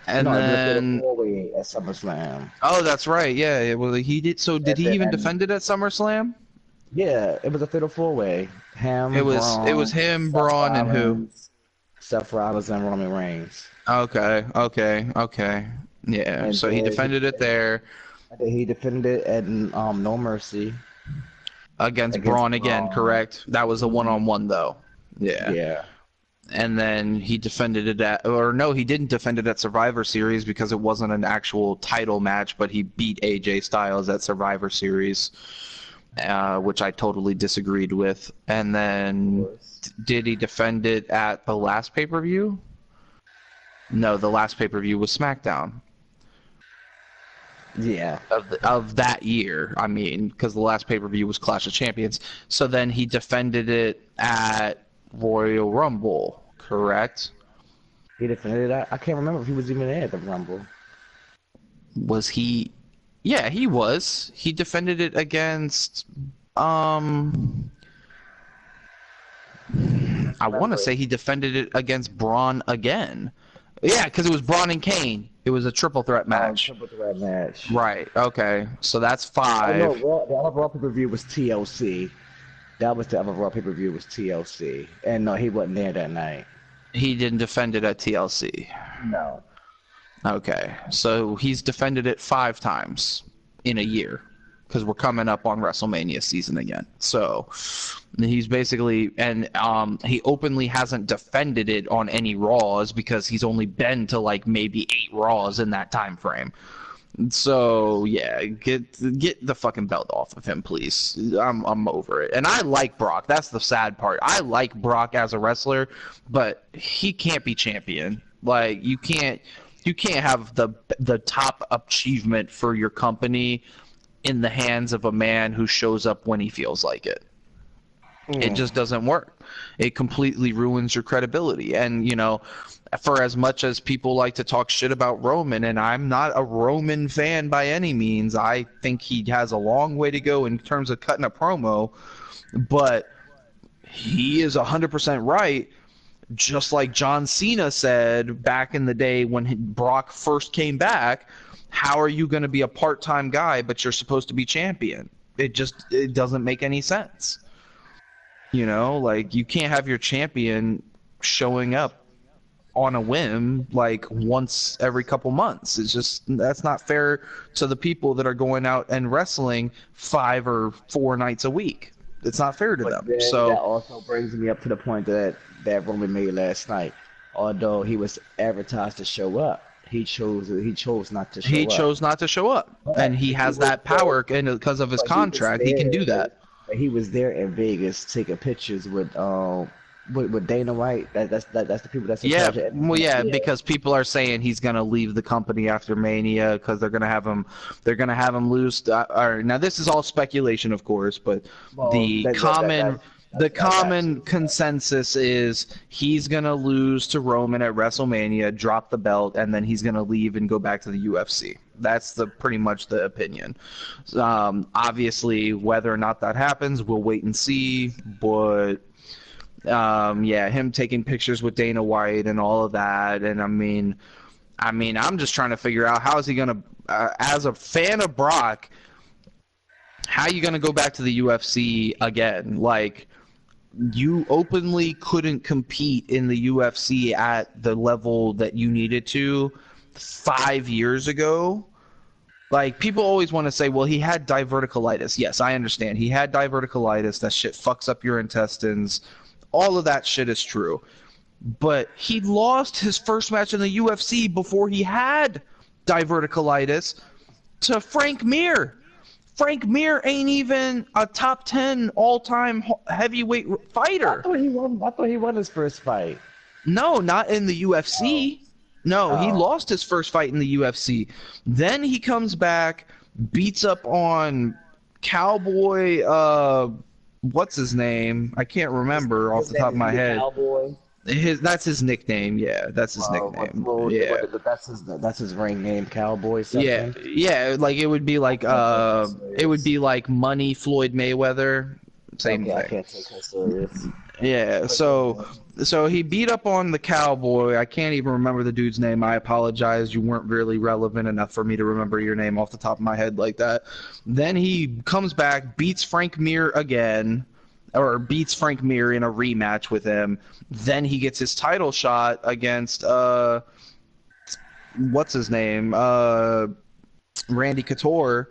And then at SummerSlam. Oh, that's right. Yeah. Well, he did. So did he even defend it at SummerSlam? Yeah, it was a fatal 4-way. It was him, Braun, and who? Seth Rollins and Roman Reigns. Okay. Yeah. And so he defended it there. He defended it at No Mercy. Against Braun again, correct? That was a 1-on-1 though. Yeah. Yeah. And then he defended it he didn't defend it at Survivor Series because it wasn't an actual title match, but he beat AJ Styles at Survivor Series, which I totally disagreed with. And then did he defend it at the last pay-per-view? No, the last pay-per-view was SmackDown. Yeah. Of that year, I mean, because the last pay-per-view was Clash of Champions. So then he defended it at Royal Rumble, correct. He defended it. I can't remember if he was even there at the Rumble. Was he? Yeah, he was. He defended it against. I want to say he defended it against Braun again. Yeah, because it was Braun and Kane. It was a triple threat match. Triple threat match. Right. Okay. So that's 5. No, the other Raw pay-per-view was TLC. That was the other Raw pay-per-view was TLC. And no, he wasn't there that night. He didn't defend it at TLC. No. Okay. So he's defended it 5 times in a year. Because we're coming up on WrestleMania season again. So he's basically, and he openly hasn't defended it on any Raws because he's only been to like maybe 8 Raws in that time frame. So yeah, get the fucking belt off of him, please. I'm over it. And I like Brock. That's the sad part. I like Brock as a wrestler, but he can't be champion. Like you can't have the top achievement for your company in the hands of a man who shows up when he feels like it. It just doesn't work. It completely ruins your credibility. And, you know, for as much as people like to talk shit about Roman, and I'm not a Roman fan by any means, I think he has a long way to go in terms of cutting a promo, but he is 100% right. Just like John Cena said back in the day when Brock first came back, how are you going to be a part-time guy, but you're supposed to be champion? It doesn't make any sense. You know, like you can't have your champion showing up on a whim like once every couple months. It's just, that's not fair to the people that are going out and wrestling 5 or 4 nights a week. It's not fair to them. So that also brings me up to the point that Roman made last night. Although he was advertised to show up, he chose not to show up. He chose not to show up, and he has that power, and because of his contract, he can do that. He was there in Vegas taking pictures with Dana White. That's the people that's in charge of well, yeah, because people are saying he's gonna leave the company after Mania because they're gonna have him lose. Now this is all speculation, of course, but the common consensus is he's gonna lose to Roman at WrestleMania, drop the belt, and then he's gonna leave and go back to the UFC. That's pretty much the opinion. Obviously, whether or not that happens, we'll wait and see. But yeah, him taking pictures with Dana White and all of that, and I mean, I'm just trying to figure out how is he gonna, as a fan of Brock, how are you gonna go back to the UFC again? Like, you openly couldn't compete in the UFC at the level that you needed to 5 years ago. Like, people always want to say, well, he had diverticulitis. Yes, I understand. He had diverticulitis. That shit fucks up your intestines. All of that shit is true. But he lost his first match in the UFC before he had diverticulitis to Frank Mir. Frank Mir ain't even a top 10 all-time heavyweight fighter. I thought he won his first fight. No, not in the UFC. No, he lost his first fight in the UFC. Then he comes back, beats up on Cowboy, what's his name? I can't remember off the top of my head. Cowboy. That's his nickname. Yeah, that's his nickname. Yeah, that's his ring name, Cowboy. Something? Yeah. Like it would be like Money Floyd Mayweather. Same thing. I can't take that serious. Yeah. So he beat up on the Cowboy. I can't even remember the dude's name. I apologize. You weren't really relevant enough for me to remember your name off the top of my head like that. Then he comes back, beats Frank Mir again. Or beats Frank Mir in a rematch with him. Then he gets his title shot against what's his name? Randy Couture.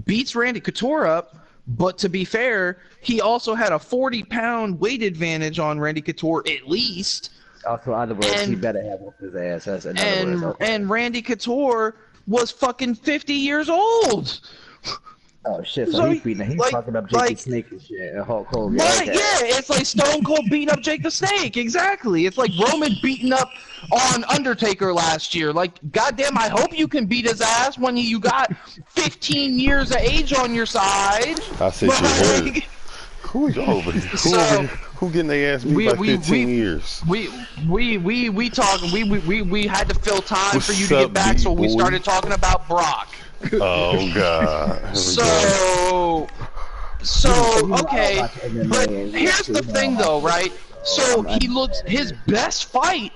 Beats Randy Couture up, but to be fair, he also had a 40-pound weight advantage on Randy Couture at least. Also, in other words, he better have whooped his ass. That's and Randy Couture was fucking 50 years old. Oh shit! So he's talking up Jake the Snake and shit, and Hulk Hogan. Right? Okay. Yeah, it's like Stone Cold beating up Jake the Snake. Exactly. It's like Roman beating up on Undertaker last year. Like, goddamn, I hope you can beat his ass when you got 15 years of age on your side. I said you heard. Who over here? Who getting their ass beat by 15 years? We talking. We had to fill time What's for you to get back, so we started talking about Brock. Oh God. So okay, but here's the thing though, right? So he looks his best fight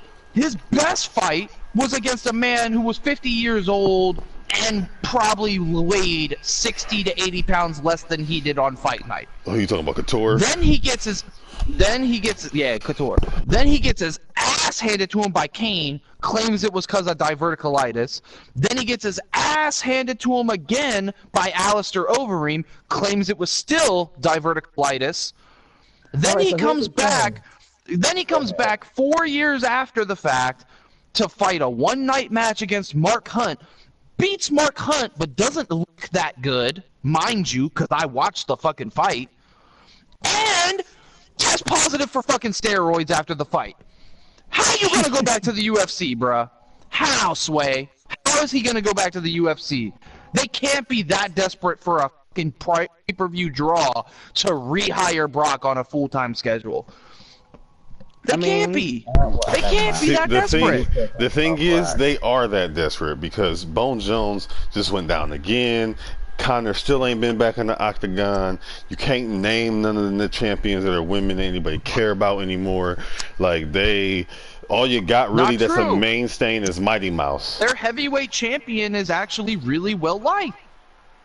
was against a man who was 50 years old and probably weighed 60 to 80 pounds less than he did on fight night. Oh, you talking about Couture? Then he gets his Couture. Then he gets his ass handed to him by Kane, claims it was because of diverticulitis. Then he gets his ass handed to him again by Alistair Overeem, claims it was still diverticulitis. Then he comes back. Then he comes back 4 years after the fact to fight a one-night match against Mark Hunt. Beats Mark Hunt, but doesn't look that good, mind you, because I watched the fucking fight. And test positive for fucking steroids after the fight. How are you gonna go back to the UFC, bruh? How, Sway? How is he gonna go back to the UFC? They can't be that desperate for a fucking pay-per-view draw to rehire Brock on a full-time schedule. They can't be. They can't be that desperate. The thing is, they are that desperate because Bone Jones just went down again. Conor still ain't been back in the octagon. You can't name none of the champions that are women that anybody care about anymore. Like all you got really that's a mainstay is Mighty Mouse. Their heavyweight champion is actually really well liked.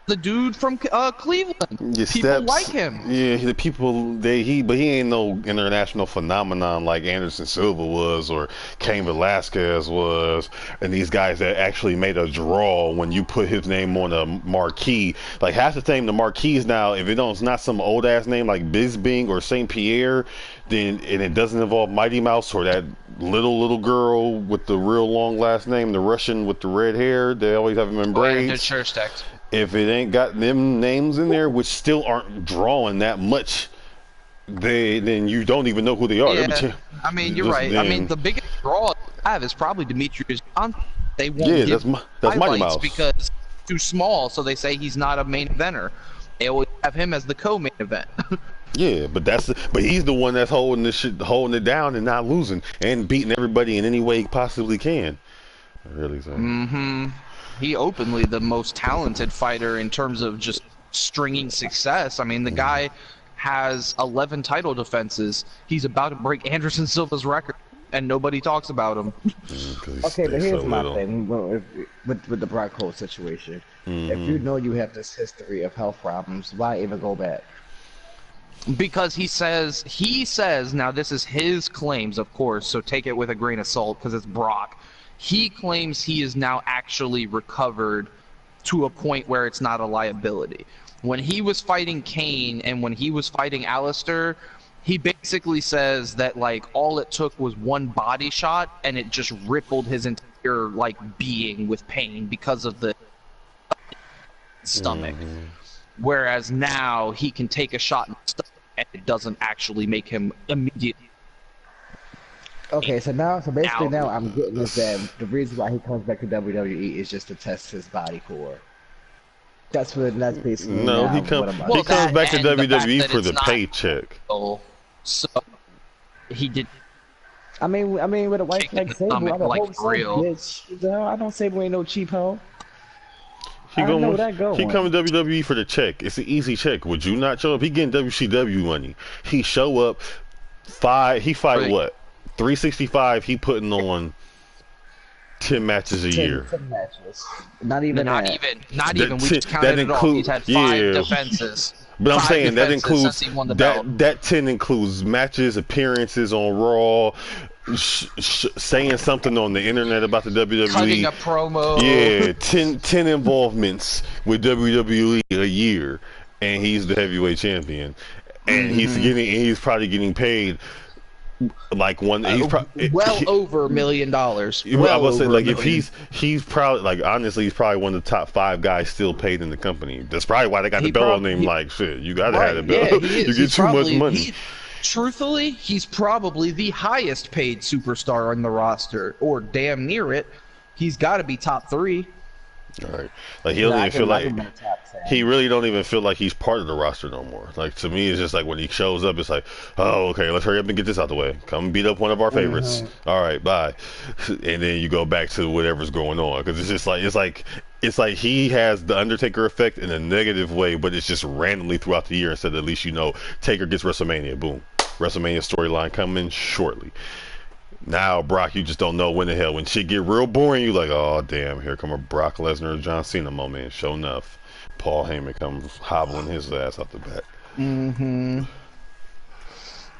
The dude from Cleveland. People like him. Yeah, the people but he ain't no international phenomenon like Anderson Silva was or Cain Velasquez was, and these guys that actually made a draw when you put his name on a marquee. Like half the time the marquees now, if it's not some old ass name like Bisbing or Saint Pierre, then and it doesn't involve Mighty Mouse or that little girl with the real long last name, the Russian with the red hair, they always have him in braids. If it ain't got them names in there, which still aren't drawing that much, then you don't even know who they are. Yeah, I mean, you're right. I mean, the biggest draw I have is probably Demetrius Johnson. They won't give that's Mighty Mouse because he's too small, so they say he's not a main eventer. They always have him as the co-main event. Yeah, but he's the one that's holding it down and not losing and beating everybody in any way he possibly can. I really think. Mm-hmm. He openly the most talented fighter in terms of just stringing success. I mean, the guy has 11 title defenses. He's about to break Anderson Silva's record, and nobody talks about him. Okay, but here's my thing with the Brock Cole situation. If you know you have this history of health problems, why even go back? Because he says, now this is his claims, of course, so take it with a grain of salt because it's Brock. He claims he is now actually recovered to a point where it's not a liability. When he was fighting Kane and when he was fighting Alistair, he basically says that like all it took was one body shot and it just rippled his entire like being with pain because of the stomach. Whereas now he can take a shot in the stomach and it doesn't actually make him immediately. Okay, so basically now I'm getting is that the reason why he comes back to WWE is just to test his body core. That's basically. No, he comes back to WWE for the paycheck. So he did. I mean, with a wife like Sable, I don't Sable ain't no cheap hoe. He come to WWE for the check. It's an easy check. Would you not show up? He getting WCW money. He show up. He fight what? 365. He putting on 10 matches a year. 10 matches. Not even. We just counted it off. He's had 5 defenses. But I'm saying that includes that 10 includes matches, appearances on Raw, saying something on the internet about the WWE, cutting a promo. Yeah, 10 involvements with WWE a year, and he's the heavyweight champion, and he's probably getting paid like one. He's over $1 million. I would say like if he's probably like honestly he's probably one of the top 5 guys still paid in the company. That's probably why they got the belt on him. Like shit, you gotta have the belt. You get too much money. Truthfully, he's probably the highest paid superstar on the roster, or damn near it. He's got to be top 3. All right. Like he doesn't even feel like he really don't even feel like he's part of the roster no more. Like to me, it's just like when he shows up, it's like, oh, okay, let's hurry up and get this out the way. Come beat up one of our favorites. All right, bye. And then you go back to whatever's going on because it's just like it's like he has the Undertaker effect in a negative way, but it's just randomly throughout the year instead of at least Taker gets WrestleMania, boom, WrestleMania storyline coming shortly. Now, Brock, you just don't know when the hell. When shit get real boring, you like, oh, damn, here come a Brock Lesnar or John Cena moment. Sure enough, Paul Heyman comes hobbling his ass out the back. Mm-hmm.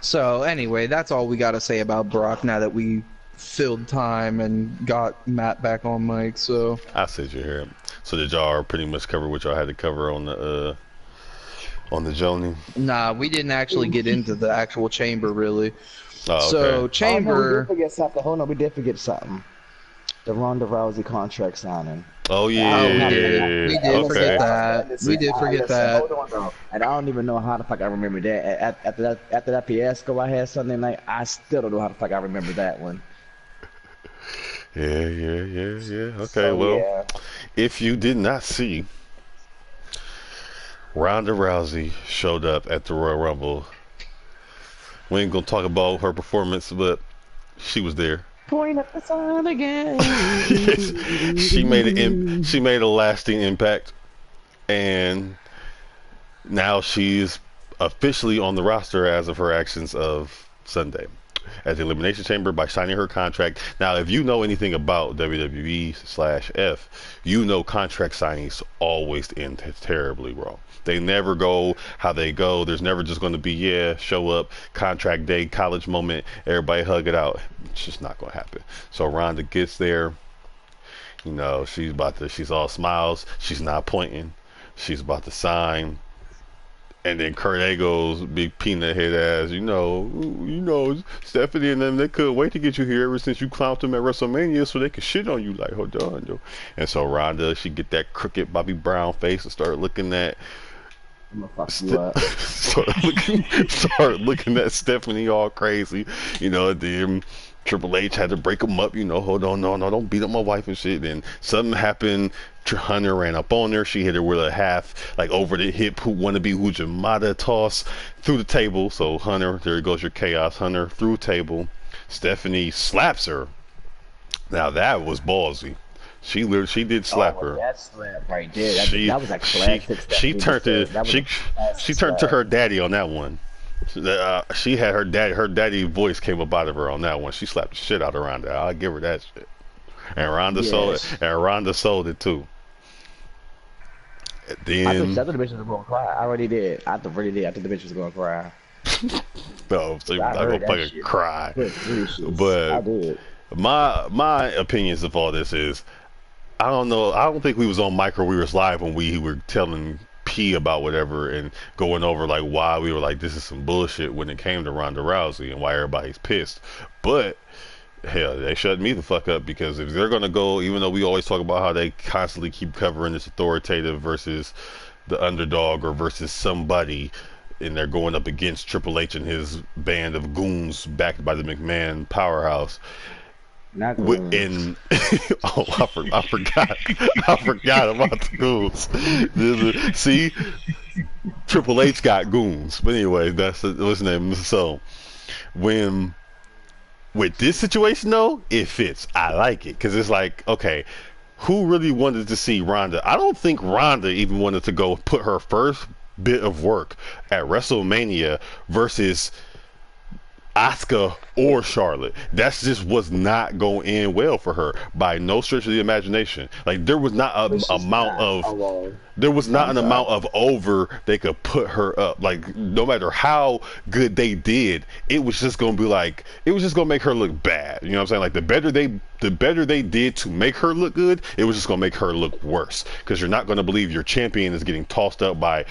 So, anyway, that's all we got to say about Brock now that we filled time and got Matt back on mic, so... I said you're here. So did y'all pretty much cover what y'all had to cover on the Joni? Nah, we didn't actually get into the actual chamber, really. Oh, okay. So, Chamber... we did forget something. Hold on, we did forget something. The Ronda Rousey contract signing. Oh, yeah. We did forget that. We did forget that. Hold on, though. And I don't even know how the fuck I remember that. After that fiasco I had Sunday night, I still don't know how the fuck I remember that one. Yeah. Okay, so, well, if you did not see, Ronda Rousey showed up at the Royal Rumble. We ain't gonna talk about her performance, but she was there. Point at the sun again. She made a lasting impact, and now she's officially on the roster as of her actions of Sunday at the Elimination Chamber by signing her contract. Now, if you know anything about WWE/F, you know contract signings always end terribly wrong. They never go how they go. There's never just going to be, show up, contract day, college moment, everybody hug it out. It's just not going to happen. So Ronda gets there. You know, she's all smiles. She's not pointing. She's about to sign. And then Kurt Angle's big peanut head ass, you know, Stephanie and them, they couldn't wait to get you here ever since you clowned them at WrestleMania so they could shit on you. Like, hold on, yo. And so Ronda, she get that crooked Bobby Brown face and start looking at start looking at Stephanie all crazy. You know, then Triple H had to break them up, you know, hold on, no, don't beat up my wife and shit. Then something happened. Hunter ran up on her. She hit her with a half, like over the hip, wannabe Hujimata toss through the table. So Hunter, there goes your chaos. Hunter through table. Stephanie slaps her. Now that was ballsy. She did slap her. That slap right there. That was a classic. She turned to her daddy on that one. She had her daddy voice came up out of her on that one. She slapped the shit out of Ronda. I'll give her that shit. And Ronda sold it. And Ronda sold it too. Then I thought the bitch was going to cry. I already did. I really did. I think the bitch was going to cry. No, so you're not gonna fucking cry. But I did. My opinions of all this is, I don't know. I don't think we was on mic or we was live when we were telling P about whatever and going over like why we were like this is some bullshit when it came to Ronda Rousey and why everybody's pissed. But hell, they shut me the fuck up because if they're gonna go, even though we always talk about how they constantly keep covering this authoritative versus the underdog or versus somebody, and they're going up against Triple H and his band of goons backed by the McMahon powerhouse. Not goons. I forgot about the goons. See, Triple H got goons, but anyway, that's what's his name. So with this situation, though, it fits. I like it because it's like, okay, who really wanted to see Ronda? I don't think Ronda even wanted to go put her first bit of work at WrestleMania versus Asuka or Charlotte. That's just was not going to end well for her by no stretch of the imagination. Like there was not an amount of over they could put her up. Like no matter how good they did, it was just going to be like it was just going to make her look bad. You know what I'm saying? Like the better they did to make her look good, it was just going to make her look worse because you're not going to believe your champion is getting tossed up by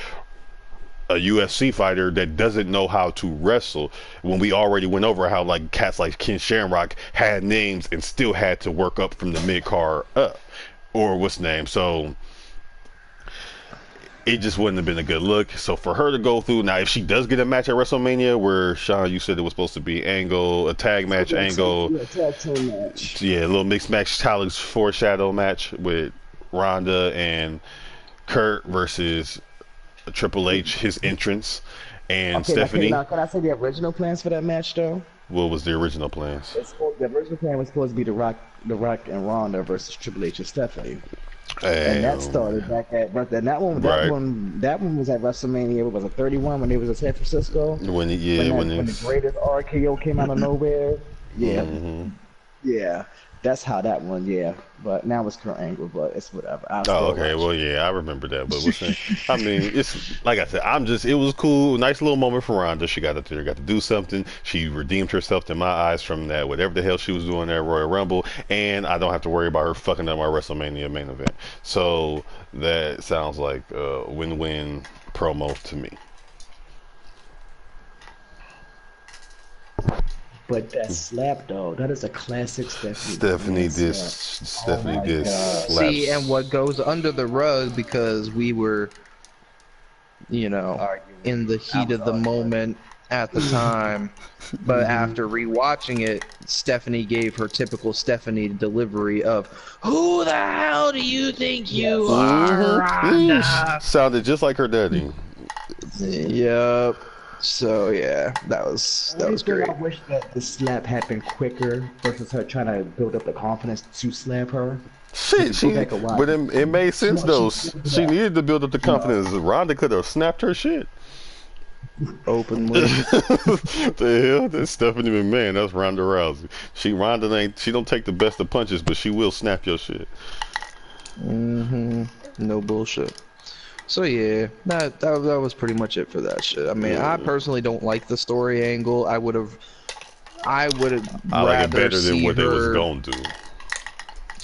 a UFC fighter that doesn't know how to wrestle when we already went over how like cats like Ken Shamrock had names and still had to work up from the mid-card up or what's the name. So it just wouldn't have been a good look. So for her to go through now, if she does get a match at WrestleMania where Sean, you said it was supposed to be Angle, a tag match, Angle, tag team match. Yeah, a little mixed match, Talix foreshadow match with Ronda and Kurt versus Triple H, his entrance, and Okay, Stephanie. now, can I say the original plans for that match though? What was the original plans? The original plan was supposed to be The Rock and Ronda versus Triple H and Stephanie. And that started back at, but then that one was at WrestleMania. What was it, 31 when they was in San Francisco? When the greatest RKO came out of nowhere. Yeah, that's how that one. Yeah, but now it's Kurt Angle, but it's whatever. Okay. Well, yeah, I remember that. But I mean, it's like I said, it was cool, nice little moment for Ronda. She got up there, got to do something. She redeemed herself in my eyes from that whatever the hell she was doing at Royal Rumble, and I don't have to worry about her fucking up my WrestleMania main event. So that sounds like a win-win promo to me. But that slap though, that is a classic Stephanie. Stephanie did slap. See, and what goes under the rug because we were, you know, in the heat of the moment at the time, but after rewatching it, Stephanie gave her typical Stephanie delivery of "Who the hell do you think you are?" Ronda? Sounded just like her daddy. Yep. So yeah, that was great. I wish that the slap happened quicker versus her trying to build up the confidence to slap her. Shit, but it made sense though. She needed to build up the confidence. Ronda could have snapped her shit openly. The hell, that's Stephanie McMahon. That's Ronda Rousey. She don't take the best of punches, but she will snap your shit. No bullshit. So yeah, that was pretty much it for that shit. I mean, I personally don't like the story angle. I would have I like it better than what they was gonna do.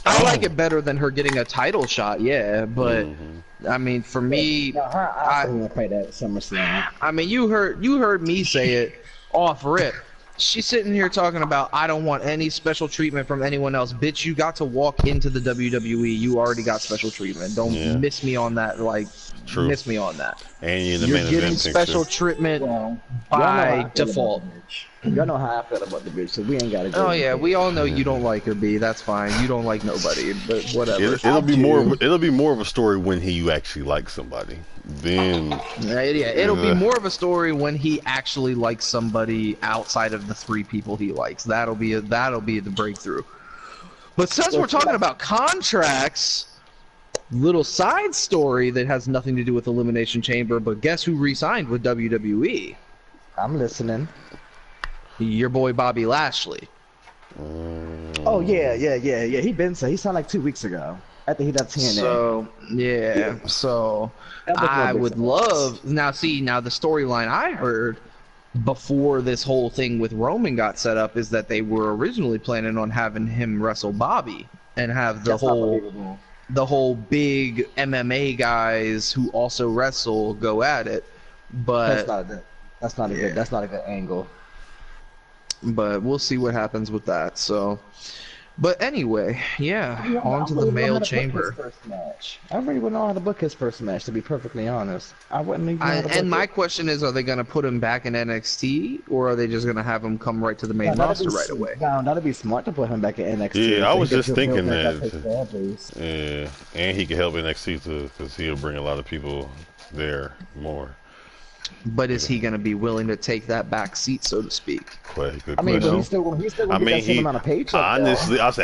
I like it better than her getting a title shot, yeah. But I mean, for me, I play that SummerSlam. I mean, you heard me say it off rip. She's sitting here talking about, I don't want any special treatment from anyone else. Bitch, you got to walk into the WWE. You already got special treatment. Don't miss me on that. Like, miss me on that. And you're getting special treatment by default. Y'all know how I feel about the bitch, so we ain't got to go. Oh, yeah, we all know you don't like her, B. That's fine. You don't like nobody, but whatever. It'll be more of a story when you actually like somebody. Then it'll be more of a story when he actually likes somebody outside of the three people he likes. That'll be the breakthrough. But since we're talking about contracts, little side story that has nothing to do with Elimination Chamber, but guess who re-signed with WWE? I'm listening. Your boy Bobby Lashley. Oh yeah. He signed like 2 weeks ago. After he got TNA. So yeah. So I would love now the storyline I heard before this whole thing with Roman got set up is that they were originally planning on having him wrestle Bobby and have the whole big MMA guys who also wrestle go at it. But that's not a good angle. But we'll see what happens with that. So, but anyway, yeah, on to the male chamber. I really wouldn't know how to book his first match, to be perfectly honest. I wouldn't even know how to book and my question is, are they going to put him back in NXT, or are they just going to have him come right to the main roster right away? No, that'd be smart to put him back in NXT. Yeah, I was just thinking that. Yeah, and he could help NXT too, because he'll bring a lot of people there more. But is he going to be willing to take that back seat, so to speak? I mean, but he's still get that same amount of paycheck.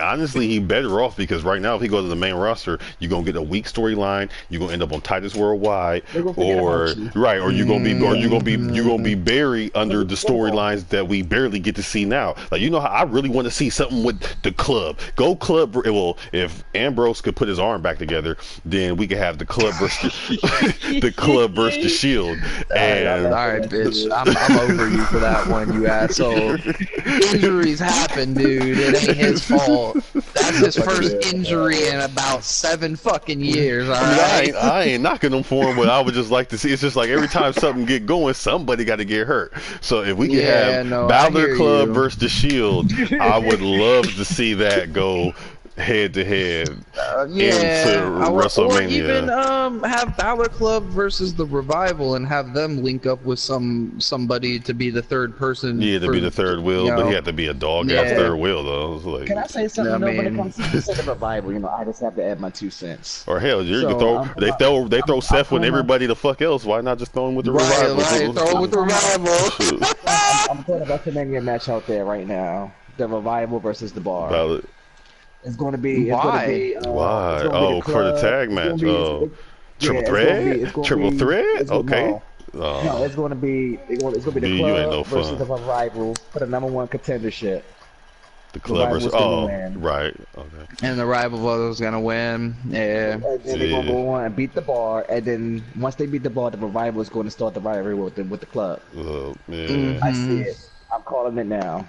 Honestly, he better off because right now, if he goes to the main roster, you're gonna get a weak storyline. You're gonna end up on Titus Worldwide, or you're gonna be buried under the storylines that we barely get to see now. Like I really want to see something with the club. Go club. Well, if Ambrose could put his arm back together, then we could have the club versus the club versus the Shield. And all right, bitch, I'm over you for that one, you asshole. Injuries happen, dude. It ain't his fault. That's his first injury in about 7 fucking years. All right. I ain't knocking him for him, but I would just like to see. It's just like every time something get going, somebody got to get hurt. So if we can have Balor Club versus the Shield, I would love to see that go head to head yeah, into or WrestleMania. even have Balor Club versus the Revival and have them link up with somebody to be the third person. Yeah, to be the third wheel, but he had to be a dog ass third wheel though. Like, can I say something? When it comes to the Revival, I just have to add my 2 cents. Or hell, you can throw they throw Seth with everybody the fuck else. Why not just throw him with the Revival? Right, throw him with the Revival. I'm putting a WrestleMania match out there right now. The Revival versus the Bar. It's going to be. Why? Oh, for the tag match. Triple threat. Triple threat. Okay. No, it's going to be. It's going to be the Club versus the Revival for the #1 contendership. The Club versus. Right. Okay. And the Rival was gonna win. Yeah. And then they're gonna go on and beat the Bar, and then once they beat the Bar, the Revival is going to start the rivalry with the Club. Oh man. I see it. I'm calling it now.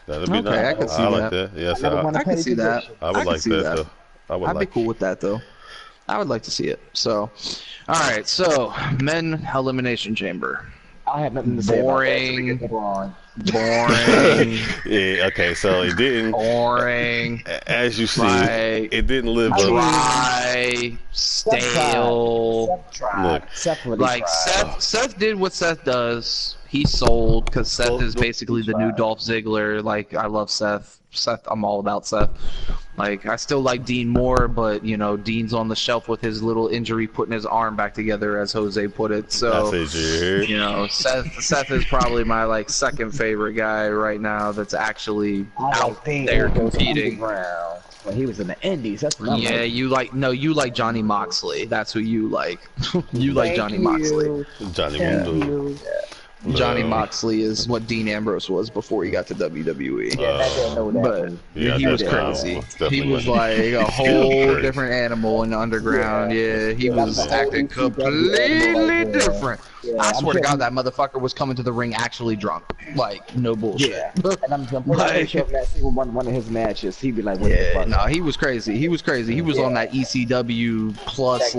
That'd be nice. I can see like that. Yes, I can see that. I would like that. Though. I'd be cool with that though. I would like to see it. So, all right. So, men elimination chamber. I have nothing to say Boring. About that. Boring. Yeah. Okay. So it didn't. Boring. As you see, it didn't live up. Dry. Stale. Seth did what Seth does. He sold because Seth is basically the new Dolph Ziggler. Like, I love Seth. I'm all about Seth. Like, I still like Dean more, but, Dean's on the shelf with his little injury putting his arm back together, as Jose put it. So, Seth is probably my, second favorite guy right now that's actually out there competing. When he was in the Indies, that's what you like Johnny Moxley. That's who you like. You like Johnny Moxley. Johnny Moxley is what Dean Ambrose was before he got to WWE. He was crazy. He was like a whole different animal in the underground. Yeah, he was acting completely different. I swear to God, that motherfucker was coming to the ring actually drunk. Like, no bullshit. Yeah, and I'm pretty sure if that one of his matches, he'd be like, what the fuck? No, he was crazy. He was was on that ECW plus,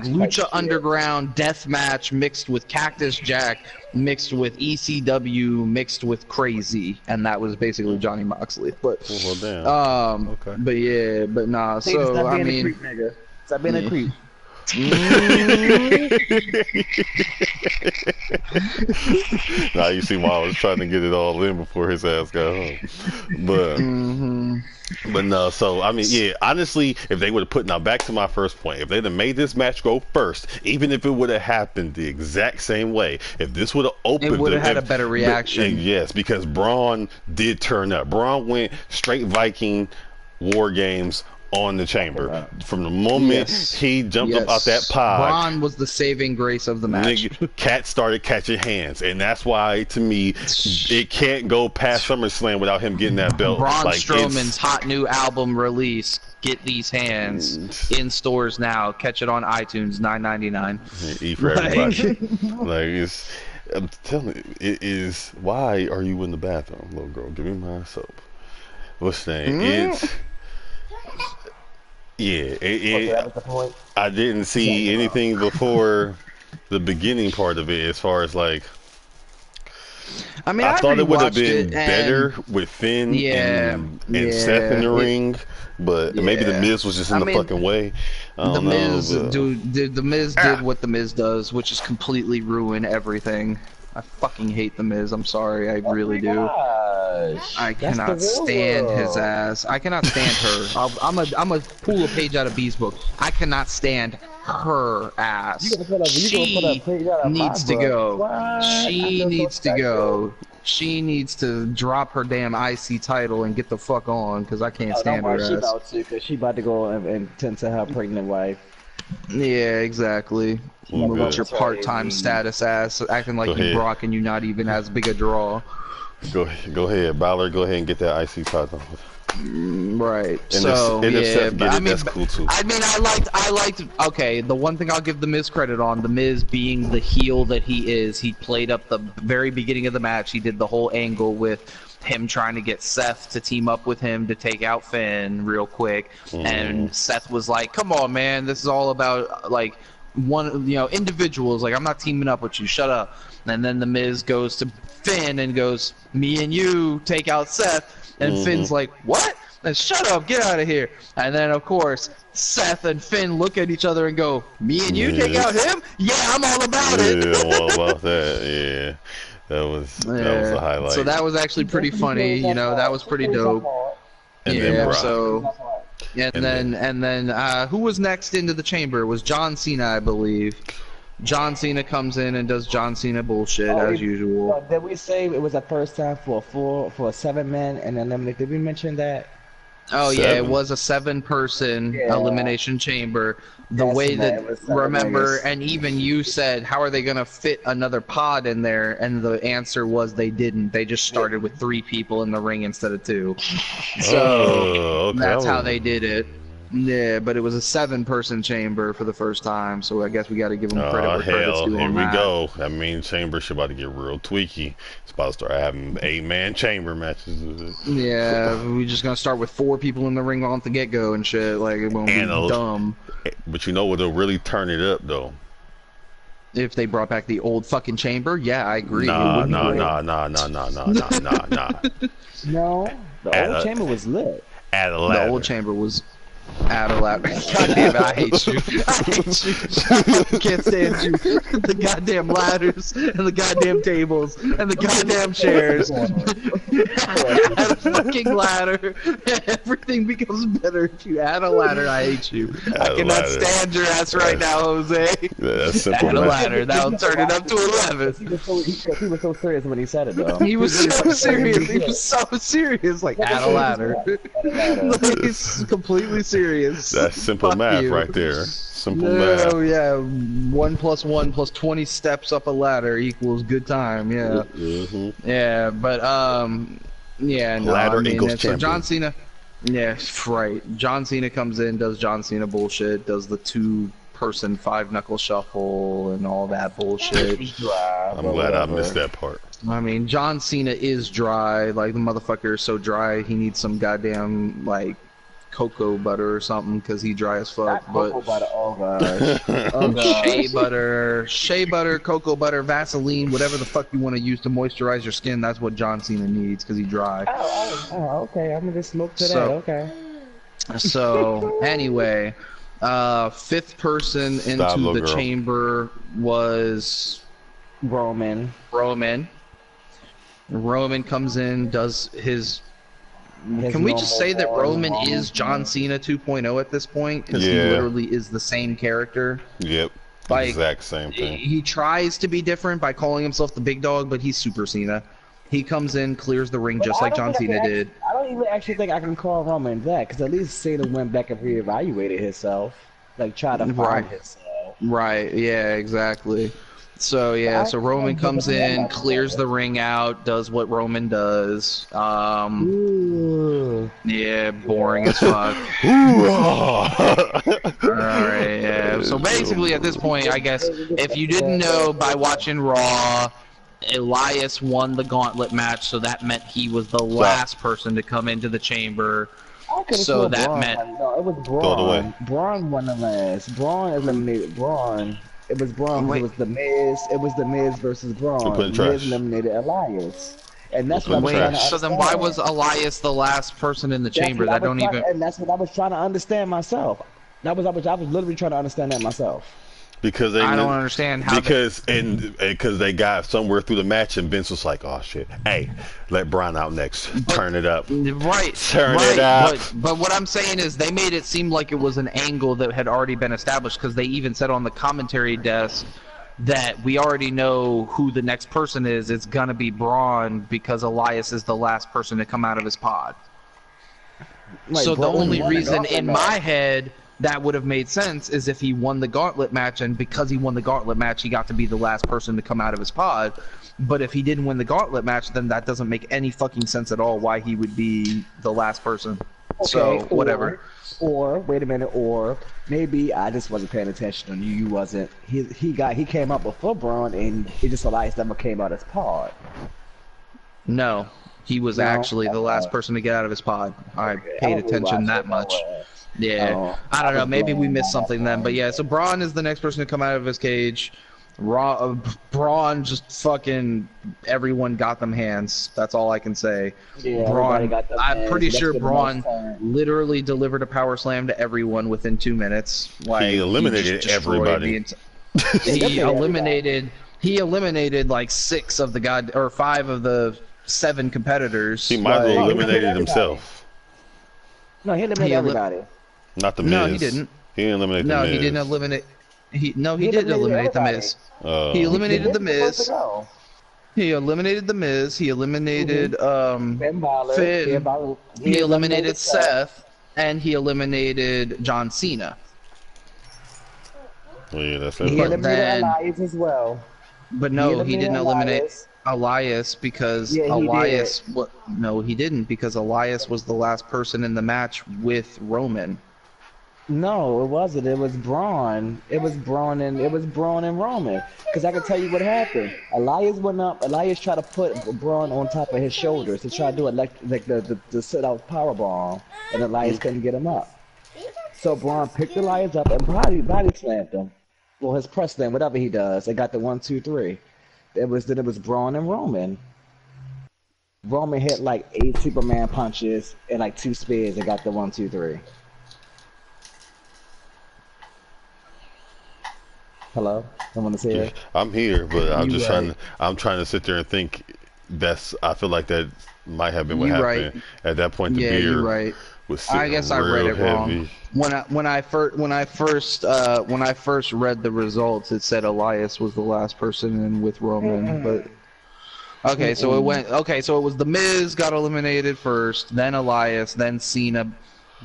Lucha Underground death match mixed with Cactus Jack, mixed with ECW, mixed with Crazy, and that was basically Johnny Moxley. But, but yeah, but nah. So I mean, stop being a creep. Now you see why I was trying to get it all in before his ass got home. But no, so I mean, yeah, honestly, if they would have put, now back to my first point, if they'd have made this match go first, even if it would have happened the exact same way, if this would have opened, it would have had a better reaction. Yes, because Braun did turn up. Braun went straight Viking War Games on the chamber. From the moment he jumped up out that pod, Braun was the saving grace of the match. Cat started catching hands, and that's why, to me, it can't go past SummerSlam without him getting that belt. Braun Strowman's hot new album release, Get These Hands, in stores now. Catch it on iTunes, $9.99. E for everybody. I'm telling you, it is. Why are you in the bathroom, little girl? Give me my soap. What's the name? It's. Yeah, I didn't see anything before the beginning part of it as far as I thought it would have been better with Finn and Seth in the ring, but maybe the Miz was just in the fucking way. The Miz did what the Miz does, which is completely ruin everything. I fucking hate the Miz. I'm sorry, I really do. I cannot stand his ass. I cannot stand her. I'm a pull a page out of B's book. I cannot stand her ass. She needs to go. She needs to go. She needs to drop her damn IC title and get the fuck on, because I can't stand her ass. She about to, because she about to go and tend to her pregnant wife. Yeah, exactly. With your part-time status ass, acting like you Brock and you not even as big a draw. Go ahead, Balor. Go ahead and get that IC title. Right. And so that's cool too. I mean, I liked. Okay, the one thing I'll give the Miz credit on, the Miz being the heel that he is, he played up the very beginning of the match. He did the whole angle with him trying to get Seth to team up with him to take out Finn real quick, and Seth was like, "Come on, man, this is all about individuals, like, I'm not teaming up with you, shut up. And then the Miz goes to Finn and goes, me and you take out Seth, and Finn's like, what? And shut up, get out of here. And then of course Seth and Finn look at each other and go, me and you take out him? Yeah, I'm all about it. Yeah, I'm all about that. Yeah, that was a highlight. So that was actually pretty funny. That was pretty dope. And then and then who was next into the chamber? It was John Cena, I believe. John Cena comes in and does John Cena bullshit as usual. Did we say it was the first time for a 7-man and eliminate? Did we mention that? Oh yeah, it was a 7-person elimination chamber. The way that remember, and even you said, how are they gonna fit another pod in there? And the answer was they didn't. They just started with 3 people in the ring instead of 2. So that's how they did it. Yeah, but it was a 7-person chamber for the first time, so I guess we got to give them credit where credit's due. Here we go. That means chamber should about to get real tweaky. It's about to start having 8-man chamber matches. Yeah, we're just gonna start with 4 people in the ring off the get-go and shit. Like, it won't be dumb. But you know what? They'll really turn it up though. If they brought back the old fucking chamber, yeah, I agree. Nah. No, the old chamber was lit. Add a ladder. The old chamber was. Add a ladder. God damn it, I hate you. I hate you. I can't stand you. The goddamn ladders, and the goddamn tables, and the goddamn chairs. Add a fucking ladder. Everything becomes better if you add a ladder. I hate you. I cannot stand your ass right now, Jose. That's simple. Add a ladder. That'll turn it up to 11. He was so serious when he said it, though. He was so serious. He was so serious. Like, add a ladder. He's completely serious. That's simple math right there. Simple math. Oh yeah, 1 + 1 + 20 steps up a ladder equals good time. Yeah. Yeah, but yeah. No, Ladder equals champion. So John Cena. Yeah, right. John Cena comes in, does John Cena bullshit, does the 2-person 5-knuckle shuffle and all that bullshit. I'm glad I missed that part. I mean, John Cena is dry. Like, the motherfucker is so dry, he needs some goddamn, like, cocoa butter or something because he dry as fuck. But cocoa butter, oh gosh. shea butter, cocoa butter, Vaseline, whatever the fuck you want to use to moisturize your skin. That's what John Cena needs because he's dry. Oh, okay. I'm gonna just smoke to that. Okay. So anyway, 5th person into the chamber was Roman. Roman comes in, does his. Can we just say that Roman is John Cena 2.0 at this point? Because he literally is the same character. Yep. Like, exact same thing. He tries to be different by calling himself the big dog, but he's Super Cena. He comes in, clears the ring just like John Cena did. I don't even actually think I can call Roman that, because at least Cena went back and reevaluated himself. Like, tried to find himself. Right, yeah, exactly. So yeah, so Roman comes in, clears the ring out, does what Roman does. Yeah, boring as fuck. Alright, yeah. So basically at this point, I guess, if you didn't know by watching Raw, Elias won the gauntlet match, so that meant he was the last person to come into the chamber. So that meant... No, it was Braun. Braun won the last. Braun eliminated Braun. It was Braun. It was the Miz. It was the Miz versus Braun. Miz eliminated Elias, and that's what so then why was Elias the last person in the chamber? That don't even. And that's what I was trying to understand myself. I was literally trying to understand that myself. Because I don't understand how. Because they got somewhere through the match and Vince was like, "Oh shit, hey, let Braun out next. Turn it up, right? Turn it up." But what I'm saying is they made it seem like it was an angle that had already been established because they even said on the commentary desk that we already know who the next person is. It's gonna be Braun because Elias is the last person to come out of his pod. Like, so the only reason in my head that would have made sense is if he won the gauntlet match, and because he won the gauntlet match, he got to be the last person to come out of his pod. But if he didn't win the gauntlet match, then that doesn't make any fucking sense at all why he would be the last person. Okay, so, whatever. Or, wait a minute, or maybe I just wasn't paying attention and you wasn't. He came up before Braun, and it just Elias never came out of his pod. No, he was actually the last person to get out of his pod. I paid attention that much. Yeah, I don't know. Maybe we missed something then, but yeah. So Braun is the next person to come out of his cage. Braun just fucking everyone got them hands. That's all I can say. Yeah, Braun, got them I'm hands. pretty Let's sure get Braun them literally delivered a power slam to everyone within 2 minutes. Like, he eliminated just destroyed everybody. He eliminated like 6 of the 5 of the 7 competitors. He might have like, eliminated himself. No, he eliminated everybody. Not the Miz. No, he didn't. He didn't eliminate the Miz. No, he didn't eliminate. He did eliminate the Miz. He eliminated the Miz. He eliminated the Miz. He eliminated Finn. He eliminated Seth, and he eliminated John Cena. Well, yeah, that's He it. eliminated Elias as well. But no, he didn't eliminate Elias because Elias. No, he didn't because Elias was the last person in the match with Roman. No, it wasn't. It was Braun. It was Braun and Roman. Because I can tell you what happened. Elias went up. Elias tried to put Braun on top of his shoulders to try to do it like the sit-out powerbomb, and Elias couldn't get him up. So Braun picked Elias up and body slammed him. Well, his press slam, whatever he does, they got the 1, 2, 3. It was Braun and Roman. Roman hit like 8 Superman punches and like 2 spears and got the 1, 2, 3. Hello, someone is here. I'm here, but I'm just I'm trying to sit there and think. I feel like that might have been what happened at that point. The beer was sitting I guess I read it heavy. wrong. When I first read the results, it said Elias was the last person in with Roman, but. Okay, so it went. Okay, so it was the Miz got eliminated first, then Elias, then Cena,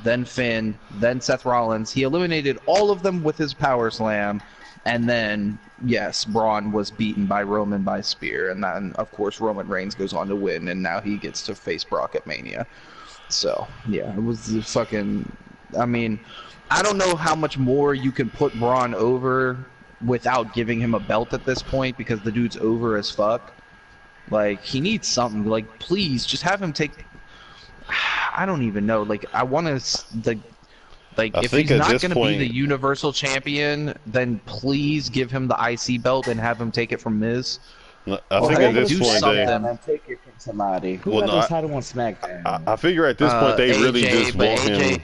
then Finn, then Seth Rollins. He eliminated all of them with his power slam. And then, yes, Braun was beaten by Roman by spear, and then, of course, Roman Reigns goes on to win, and now he gets to face Brock at Mania. So, yeah, it was fucking... I mean, I don't know how much more you can put Braun over without giving him a belt at this point, because the dude's over as fuck. Like, he needs something. Like, please, just have him take... I don't even know. Like, I want to... Like, if he's not going to be the Universal Champion, then please give him the IC belt and have him take it from Miz. I think at this point, take it from somebody. Who got this title on SmackDown? I figure at this point they really just want him.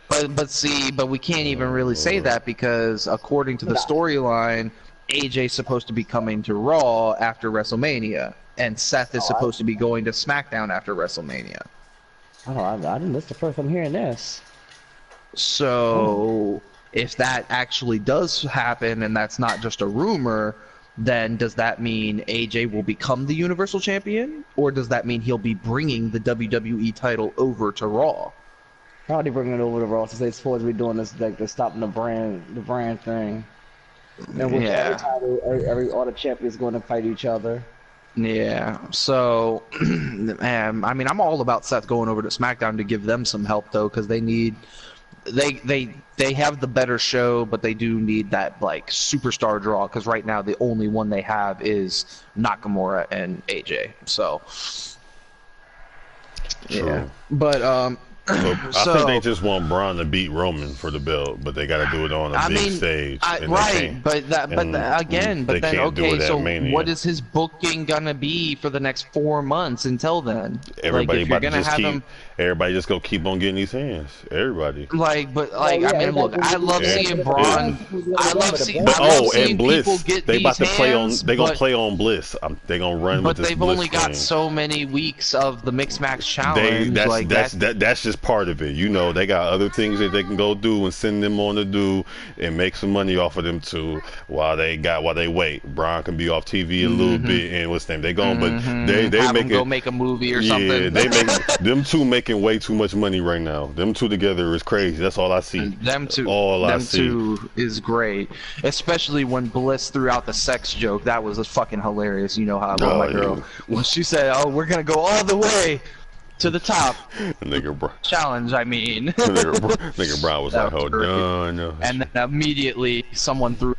But we can't even really say that because according to the storyline, AJ's supposed to be coming to Raw after WrestleMania, and Seth is supposed to be going to SmackDown after WrestleMania. Oh, I didn't. This is the first I'm hearing this. So, if that actually does happen and that's not just a rumor, then does that mean AJ will become the Universal Champion? Or does that mean he'll be bringing the WWE title over to Raw? Probably bringing it over to Raw since they're supposed to be doing this, like, they're stopping the brand thing. And with all the champions going to fight each other. Yeah, so, I mean, I'm all about Seth going over to SmackDown to give them some help, though, because they need... They have the better show, but they do need that like superstar draw because right now the only one they have is Nakamura and AJ. So yeah, but I think they just want Braun to beat Roman for the belt, but they got to do it on a big stage. But then okay, so what is his booking gonna be for the next 4 months until then? Everybody everybody just go keep on getting these hands. Everybody. I mean, look, I love seeing Braun. I love seeing Bliss, people get they about to play hands, on. They gonna play on Bliss. They gonna run with this Bliss. But they've only got so many weeks of the Mixed Match Challenge. That's just part of it. You know, they got other things that they can go do and send them on to do and make some money off of them too. While they wait, Braun can be off TV a little bit and what's name they going, but they go make a movie or something. Yeah, they make them two making way too much money right now. Them two together is crazy. That's all I see. Them two is great, especially when Bliss threw out the sex joke. That was fucking hilarious. You know how I love my girl. When she said, "Oh, we're gonna go all the way to the top." Challenge, I mean. nigga Brown was like, "Hold on." And then immediately someone threw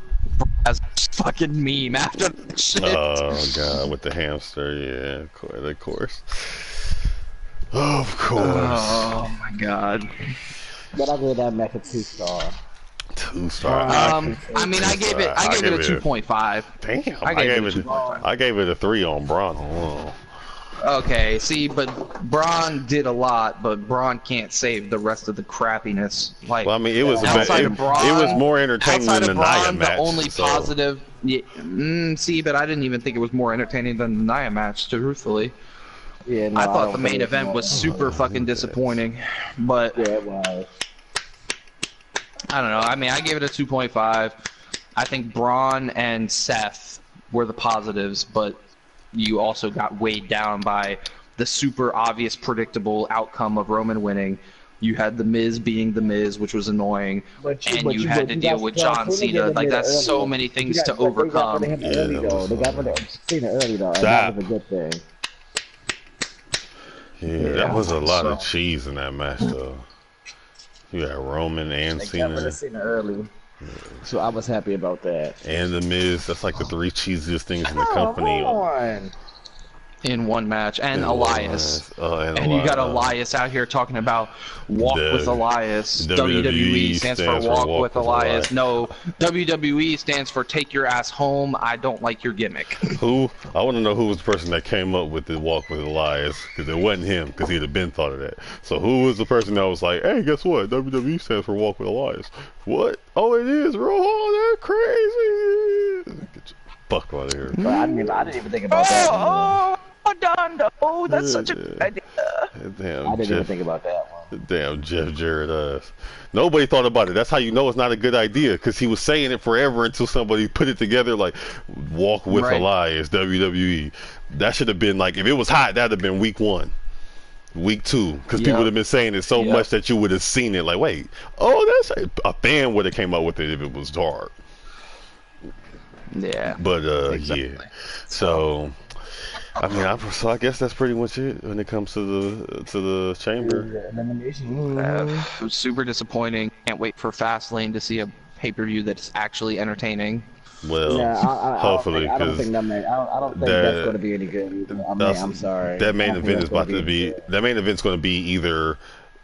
as a fucking meme after that shit. Oh god, with the hamster, yeah, of course. Of course. Oh my god. But I gave that match a 2-star. 2-star. I mean, I gave it a 2.5. Damn, I gave it a 2.5. I gave it a 3 on Braun. Oh. Okay, see, but Braun did a lot, but Braun can't save the rest of the crappiness. Like, well, I mean, it was it was more entertaining than the Nia match. The only positive, see, but I didn't even think it was more entertaining than the Nia match, truthfully. Yeah, no, I thought the main event was super fucking disappointing, but yeah, it was. I don't know. I mean, I gave it a 2.5. I think Braun and Seth were the positives, but you also got weighed down by the super obvious, predictable outcome of Roman winning. You had The Miz being The Miz, which was annoying, and you had to deal with John Cena. Like, that's so many things to overcome. They got rid of Cena early, though, and that was a good thing. Yeah, that was a lot of cheese in that match, though. You got Roman and Cena. They got rid of Cena early. So I was happy about that. And The Miz, that's like the 3 cheesiest things in the company. In one match, and Elias. And you got Elias out here talking about walk with Elias. WWE stands for walk with Elias. No, WWE stands for take your ass home. I don't like your gimmick. I want to know who was the person that came up with the walk with Elias, because it wasn't him, because he'd have been thought of that. So who was the person that was like, hey, guess what? WWE stands for walk with Elias. What? Oh, it is, bro. Oh, they're crazy. Get your fuck out of here. But I didn't even think about that. Oh, that's such a good idea. Damn, I didn't even think about that one. Damn, Jeff Jarrett. Nobody thought about it. That's how you know it's not a good idea, because he was saying it forever until somebody put it together, like, walk with Elias, WWE. That should have been, like, if it was hot, that would have been week 1. Week 2, because people would have been saying it so much that you would have seen it, like, wait, oh, that's a fan would have came up with it if it was hard. Yeah. But, yeah. So... I mean, I guess that's pretty much it when it comes to the chamber. Elimination. Super disappointing. Can't wait for Fastlane to see a pay-per-view that's actually entertaining. Well, hopefully, I don't think that's going to be any good. I'm sorry. That main event is about to be. That main event's going to be either.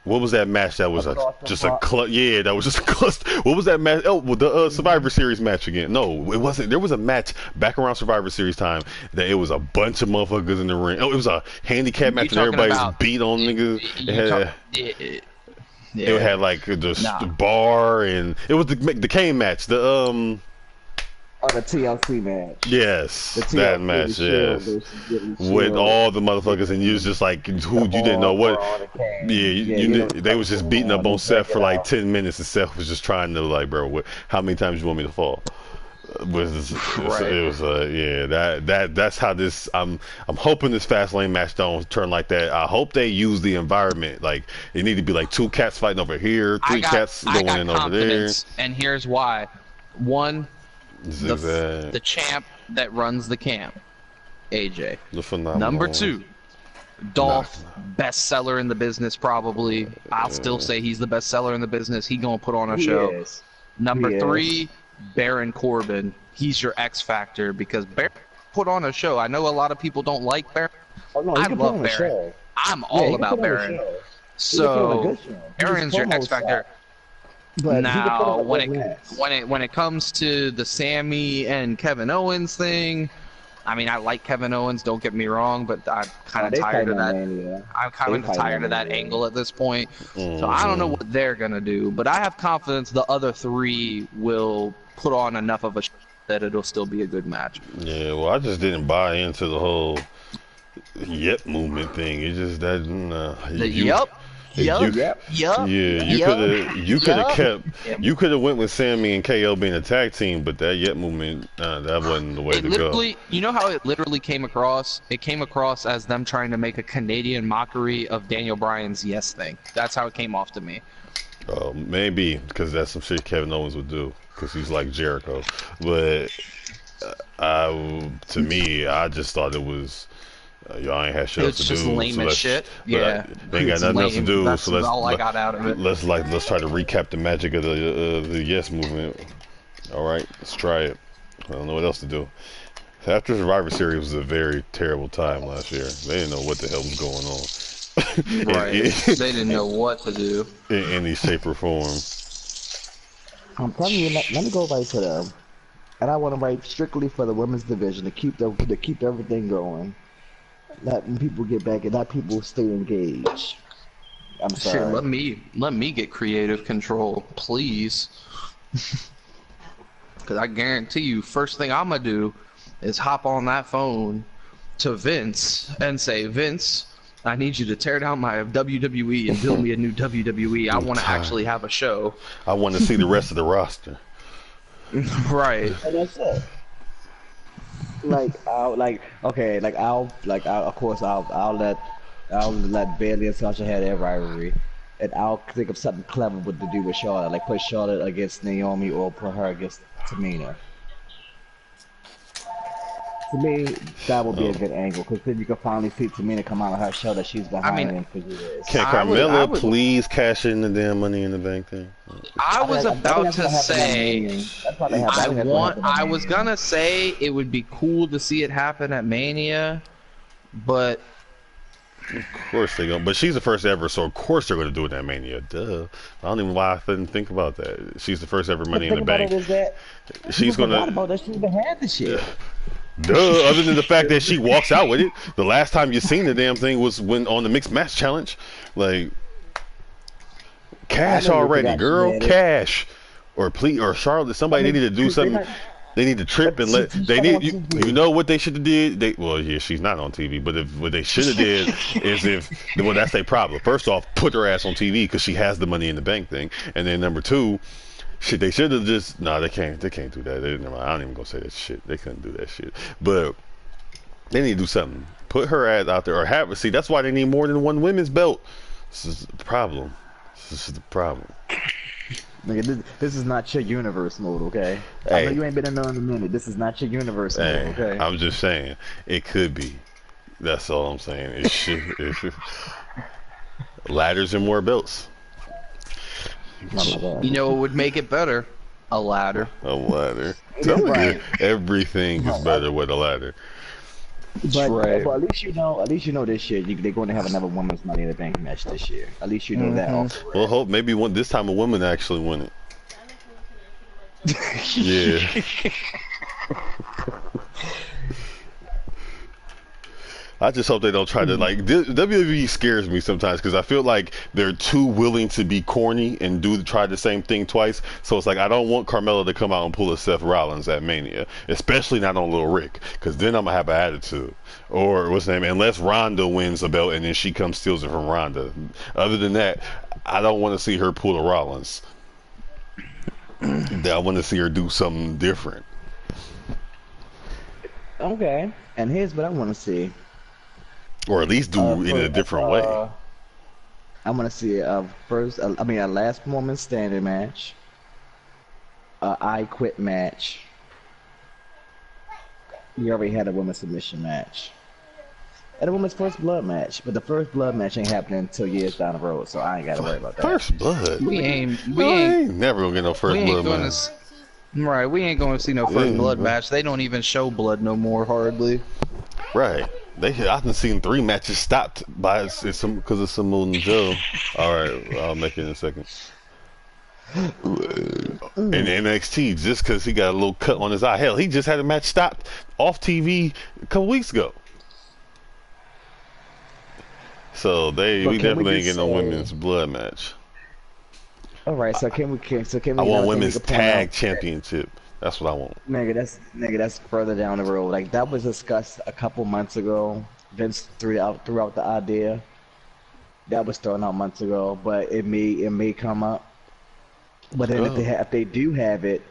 What was that match that was just a yeah, that was just a cluster. What was that match? Oh, well, the Survivor Series match again. No, it wasn't. There was a match back around Survivor Series time that it was a bunch of motherfuckers in the ring. Oh, it was a handicap match and everybody's beat on niggas. It had like the bar, and it was the cane match. The TLC match. Yes, that match. Yes, with all the motherfuckers, and you was just like, who you didn't know what. Yeah, they was just beating up on Seth for like 10 minutes, and Seth was just trying to like, bro, how many times you want me to fall? It was that's how this. I'm hoping this Fastlane match don't turn like that. I hope they use the environment. Like, it need to be like 2 cats fighting over here, 3 cats going in over there. And here's why: 1. The champ that runs the camp, AJ. Number 2, Dolph, best seller in the business probably. I'll still say he's the best seller in the business. He gonna put on a show. Number 3, Baron Corbin. He's your X factor, because Baron put on a show. I know a lot of people don't like Baron. I love Baron. I'm all about Baron. So Baron's your X factor. But now, when it comes to the Sammy and Kevin Owens thing, I mean, I like Kevin Owens. Don't get me wrong, but I'm kind of tired of that. I'm kind of tired of that angle at this point. So I don't know what they're gonna do, but I have confidence the other 3 will put on enough of a that it'll still be a good match. Yeah, well, I just didn't buy into the whole yep movement thing. It just doesn't. Yeah, you could have went with Sammy and KO being a tag team, but that yet movement, that wasn't the way to go. You know how it literally came across? It came across as them trying to make a Canadian mockery of Daniel Bryan's yes thing. That's how it came off to me. Maybe because that's some shit Kevin Owens would do, because he's like Jericho. But to me, I just thought it was. Y'all ain't had shit else to do. It's just lame as shit. Yeah. They ain't got nothing else to do. That's so all I got out of it. Let's try to recap the magic of the yes movement. All right, let's try it. I don't know what else to do. After Survivor Series was a very terrible time last year. They didn't know what the hell was going on. Right. They didn't know what to do. In any shape or form. I'm telling you, let me go right to them. And I want to write strictly for the women's division to keep everything going. Letting people get back and let people stay engaged. I'm sorry. Shit, let me get creative control, please. Because I guarantee you, first thing I'm gonna do is hop on that phone to Vince and say, Vince, I need you to tear down my WWE and build me a new WWE. I want to actually have a show. I want to see the rest of the roster. Right. And that's it. I'll let Bailey and Sasha have their rivalry, and I'll think of something clever to do with Charlotte, like put Charlotte against Naomi or put her against Tamina. To me, that would be a good angle, because then you can finally see Tamina come out of her show that she's behind him for years. Can Carmella please cash in the damn Money in the Bank thing? I was about to say, I was gonna say it would be cool to see it happen at Mania, but of course they go. But she's the first ever, so of course they're gonna do it at Mania. Duh. I don't even know why I didn't think about that. She's the first ever Money in the Bank. She's gonna. About that, she even had the shit. Duh, other than the fact that she walks out with it. The last time you seen the damn thing was when on the Mixed Match Challenge. Like, cash already, girl, cash. Or please, or Charlotte, somebody, they need to do something. They need to trip and let, they need, you know what they should have did? Well, yeah, she's not on TV, but what they should have did is well, that's their problem. First off, put her ass on TV because she has the Money in the Bank thing. And then number two, shit, they should have just, they can't do that. I don't even gonna say that shit. They couldn't do that shit. But they need to do something. Put her ass out there, or have her. See, that's why they need more than one women's belt. This is the problem. This is the problem. Nigga, this is not your universe mode, okay? Hey. I know you ain't been in there in a minute. This is not your universe mode, okay? I'm just saying, it could be. That's all I'm saying. It should. Ladders and more belts. You know what would make it better? A ladder. A ladder. Tell me, everything is better with a ladder. But at least you know this year they're going to have another women's Money in the Bank match this year. At least you know that. Well, hope maybe this time a woman actually win it. Yeah. I just hope they don't try to, like, WWE scares me sometimes because I feel like they're too willing to be corny and try the same thing twice. So it's like, I don't want Carmella to come out and pull a Seth Rollins at Mania, especially not on Lil Rick, because then I'm going to have an attitude. Or what's the name? Unless Ronda wins a belt and then she comes steals it from Ronda. Other than that, I don't want to see her pull a Rollins. I want to see her do something different. Okay. And here's what I want to see. Or at least do it in a different way. I want to see a last woman standing match, I Quit match. We already had a women's submission match, and a women's first blood match. But the first blood match ain't happening until years down the road, so I ain't got to worry about that. First blood? We ain't never gonna get no first blood match. Right, we ain't gonna see no first blood match. They don't even show blood no more, hardly. Right. I've seen 3 matches stopped because of Samoa Joe. All right, I'll make it in a second. In NXT, just because he got a little cut on his eye. Hell, he just had a match stopped off TV a couple weeks ago. So we definitely ain't getting no women's blood match. All right, so can we? I want women's tag championship. That's what I want. Nigga, that's further down the road. Like, that was discussed a couple months ago. Vince threw out the idea. That was thrown out months ago, but it may come up. But then if they do have it,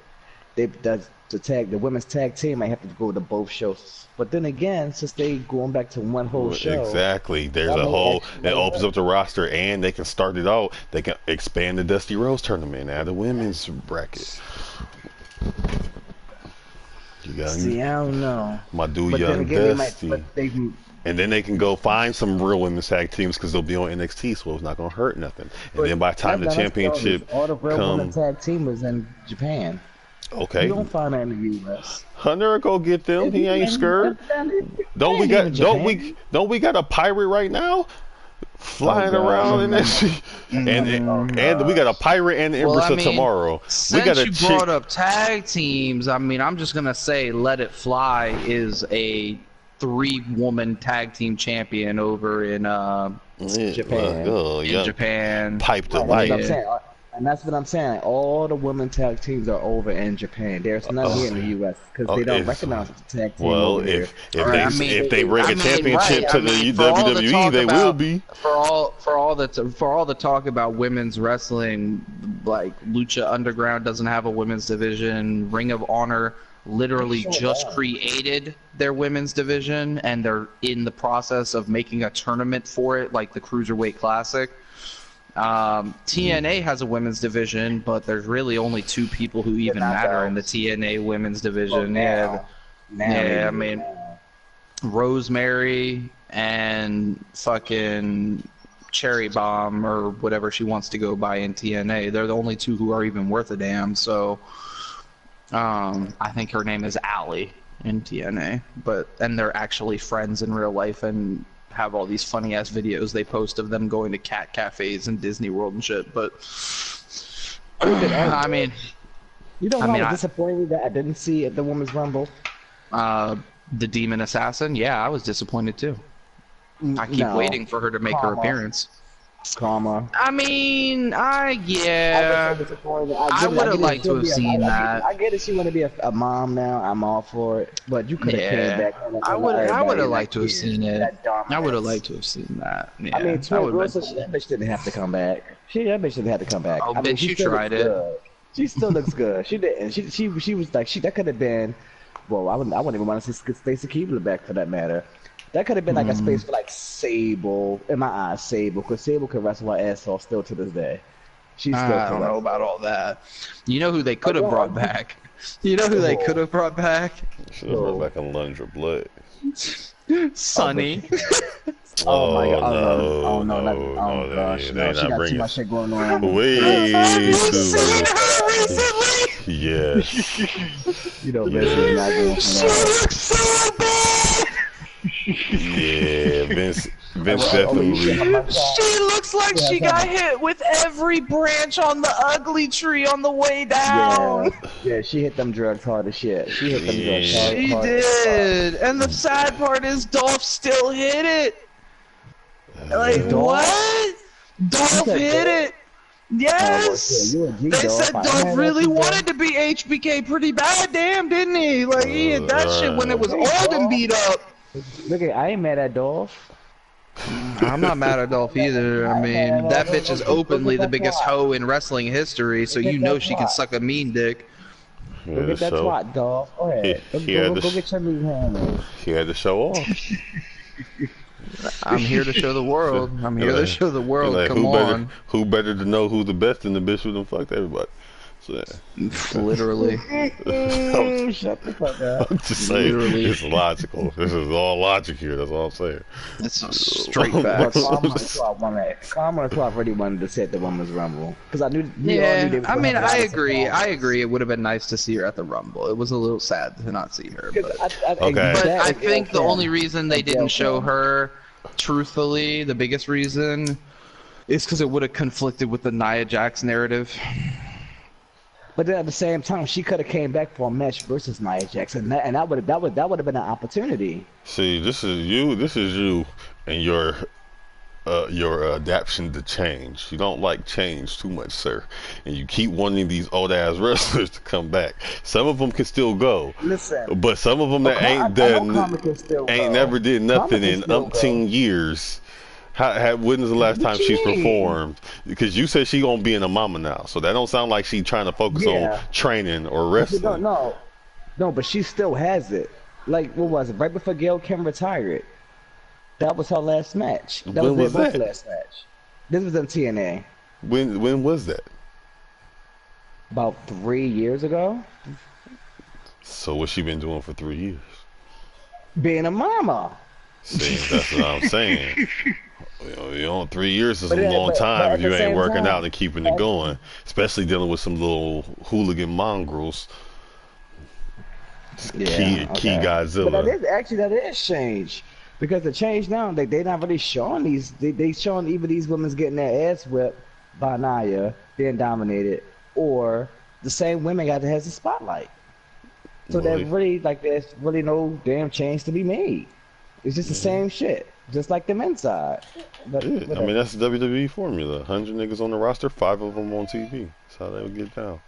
the women's tag team might have to go to both shows. But then again, since they going back to one whole show, exactly, there's a whole that opens up the roster, and they can start it out. They can expand the Dusty Rose tournament, add the women's bracket. See, I don't know. My dude, Young Dusty. And then they can go find some real women's tag teams because they'll be on NXT, so it's not going to hurt nothing. And then by the time the championship all the real women's tag team was in Japan. Okay. You don't find that in the U.S. Hunter will go get them. He ain't scared. Don't we got a pirate right now? flying around in that shit. And we got a pirate and the Empress of Tomorrow. We got a since you brought up tag teams, I mean, I'm just gonna say Let It Fly is a 3-woman tag team champion over in Japan. Japan. Pipe the Right, light. and that's what I'm saying. All the women tag teams are over in Japan. There's none here in the U.S. because they don't recognize the tag team over here. If they bring a championship to the WWE, they will be. For all the talk about women's wrestling, like Lucha Underground doesn't have a women's division. Ring of Honor literally just created their women's division, and they're in the process of making a tournament for it, like the Cruiserweight Classic. TNA has a women's division, but there's really only 2 people who even matter in the TNA women's division. I mean, Rosemary and fucking Cherry Bomb or whatever she wants to go by in TNA. They're the only 2 who are even worth a damn. So, I think her name is Allie in TNA, and they're actually friends in real life and have all these funny ass videos they post of them going to cat cafes and Disney World and shit. But I mean, you know how disappointed that I didn't see at the Women's Rumble? The Demon Assassin. Yeah, I was disappointed too. I keep waiting for her to make her appearance. Karma. I mean, I would have liked to have seen that. I get it. She want to be a mom now. I'm all for it. But you could have came back. I would have liked to have seen it. I would have liked to have seen that. Yeah, I mean, that bitch didn't have to come back. That bitch didn't have to come back. Oh, bitch, you tried it. She still looks good. She didn't. She was like that could have been. Well, I wouldn't even want to see Stacey Keebler back for that matter. That could have been like a space for like Sable, in my eyes, Sable, because Sable can wrestle her ass off still to this day. I don't know about all that. You know who they could have brought back? You know who they could have brought back? Should have brought back Alundra Blood. Sunny. Oh my god! Oh gosh! No, she got too much shit going on. Have you seen her recently? Yes. You know, Vince is not going for that. She looks so bad. Yeah, Vince definitely. She looks like she got hit with every branch on the ugly tree on the way down. Yeah, she hit them drugs hard as shit. She hit them drugs hard. She did. And the sad part is Dolph still hit it. Like, what? Dolph hit it. Yes! They said Dolph really wanted to be HBK pretty bad, damn, didn't he? Like, he hit that shit when it was old and beat up. Look, I ain't mad at Dolph. I'm not mad at Dolph either. I mean, that bitch is openly the biggest hoe in wrestling history, so you know she can suck a mean dick. Go get that twat, Dolph. Go ahead. Go get your new hand. He had to show off. I'm here to show the world. I'm here to show the world. Like, come on. Who better to know who's the best in the bitch who done fucked everybody? So, literally. Shut the fuck up. I'm just saying, literally. It's logical. This is all logic here. That's all I'm saying. It's straight facts. Karma really wanted to set the Women's Rumble because I knew. I mean, I agree. I agree. It would have been nice to see her at the Rumble. It was a little sad to not see her. But I think the only reason they didn't show her, truthfully, the biggest reason, is because it would have conflicted with the Nia Jax narrative. But then at the same time, she could have came back for a match versus Nia Jax, and that would have been an opportunity. See, this is you, and your adaptation to change. You don't like change too much, sir, and you keep wanting these old ass wrestlers to come back. Some of them can still go, but some of them that ain't never did nothing in umpteen years. When's the last time she's performed? Because you said she gonna be in a mama now, so that don't sound like she trying to focus on training or wrestling. No, but she still has it. Like, what was it? Right before Gail Kim retired, that was her last match. When was that? Last match. This was in TNA. When was that? About 3 years ago. So what's she been doing for 3 years? Being a mama. See, that's what I'm saying. 3 years is a long time if you ain't working out and keeping it going, especially dealing with some little hooligan mongrels. Key Godzilla. But that is change. Because the change now, they not really showing these. They showing even these women's getting their ass whipped by Naya, being dominated, or the same women got has the spotlight. So Well, that really like there's really no damn change to be made. It's just the same shit, just like the men's side. But yeah, I whatever. mean, that's the WWE formula. 100 niggas on the roster, 5 of them on TV. That's how they would get down.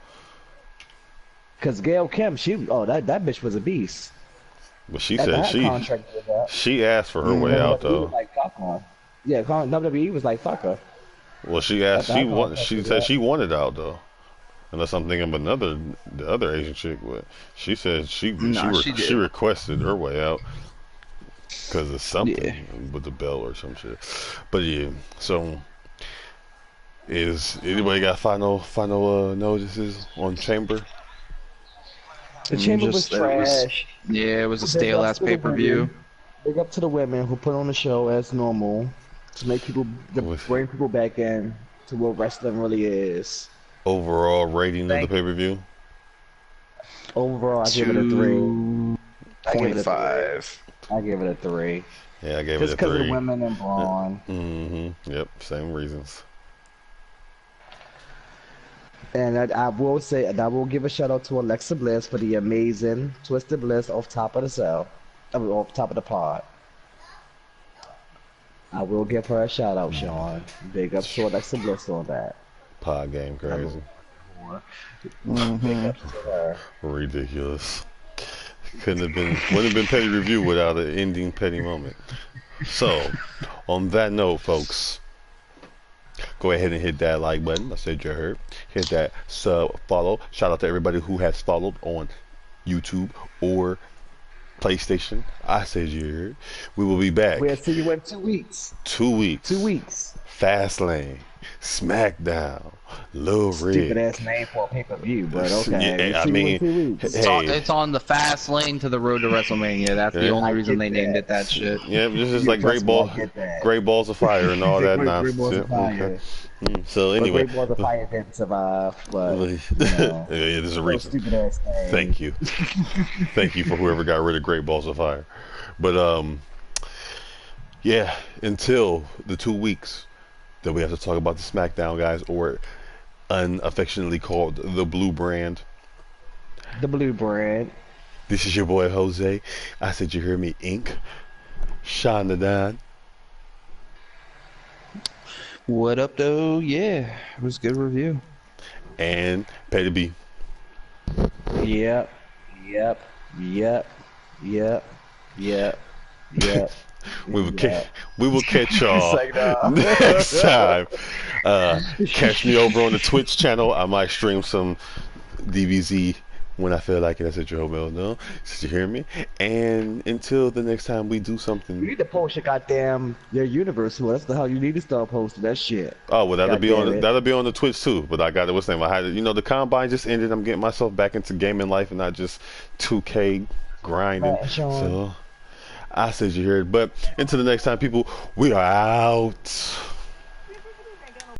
Cause Gail Kim, that bitch was a beast. But she After said her contract was up, she asked for her way out WWE was though. like fuck her. Yeah, WWE was like fuck her. Well, she asked. After her She contract was said up. she wanted out though. Unless I'm thinking of the other Asian chick, but she said she did. requested her way out because of something Yeah. with the belt or some shit. But yeah, so is anybody got final notices on Chamber? The Chamber was trash. Yeah, it was a Big stale ups ass to the pay-per-view. women. Big up to the women who put on the show as normal to make people bring people back in to what wrestling really is. Overall rating of the pay-per-view? Overall, I give it a 3. 2.5. I give it a 3. Yeah, I gave Just it a because of 3. the women and Braun. Yep, same reasons. And I will say, and I will give a shout out to Alexa Bliss for the amazing Twisted Bliss off top of the cell, off top of the pod. I will give her a shout out, Sean. Big up to Alexa Bliss on that. Pod game crazy. Big up to her. Ridiculous. Wouldn't have been petty review without an ending petty moment. So, on that note, folks, go ahead and hit that like button. I said you heard. Hit that sub follow. Shout out to everybody who has followed on YouTube or PlayStation. I said you heard. We will be back. We'll see you in 2 weeks. 2 weeks. 2 weeks. Fastlane, SmackDown, Lil Red. Stupid ass name for a pay-per-view, but okay. Yeah, I We'll see you mean, in 2 weeks. It's on the fast lane to the road to WrestleMania. That's the only reason they named it that shit. Yeah, this is like Great Balls of Fire and all that nonsense. Great Balls of Fire. Okay. So anyway, Great Balls of Fire didn't survive, but yeah, there's a reason. Stupid ass thing. Thank you, thank you for whoever got rid of Great Balls of Fire. But yeah, until the 2 weeks that we have to talk about the SmackDown guys, or unaffectionately called the Blue Brand. The Blue Brand. This is your boy Jose. I said you hear me, Inc. Sean the Don. What up, though? Yeah, it was a good review. And Pay to Be. Yep. We will catch y'all next time. Catch me over on the Twitch channel. I might stream some DBZ when I feel like it. I said your hope no. Did you hear me? And until the next time we do something. You need to post your universe. That's the hell you need to start posting that shit. Oh well, that'll be on the Twitch too. But I got it. What's the name? I had it. The combine just ended. I'm getting myself back into gaming life and not just 2K grinding. Right, so I said you heard. But until the next time, people, we are out.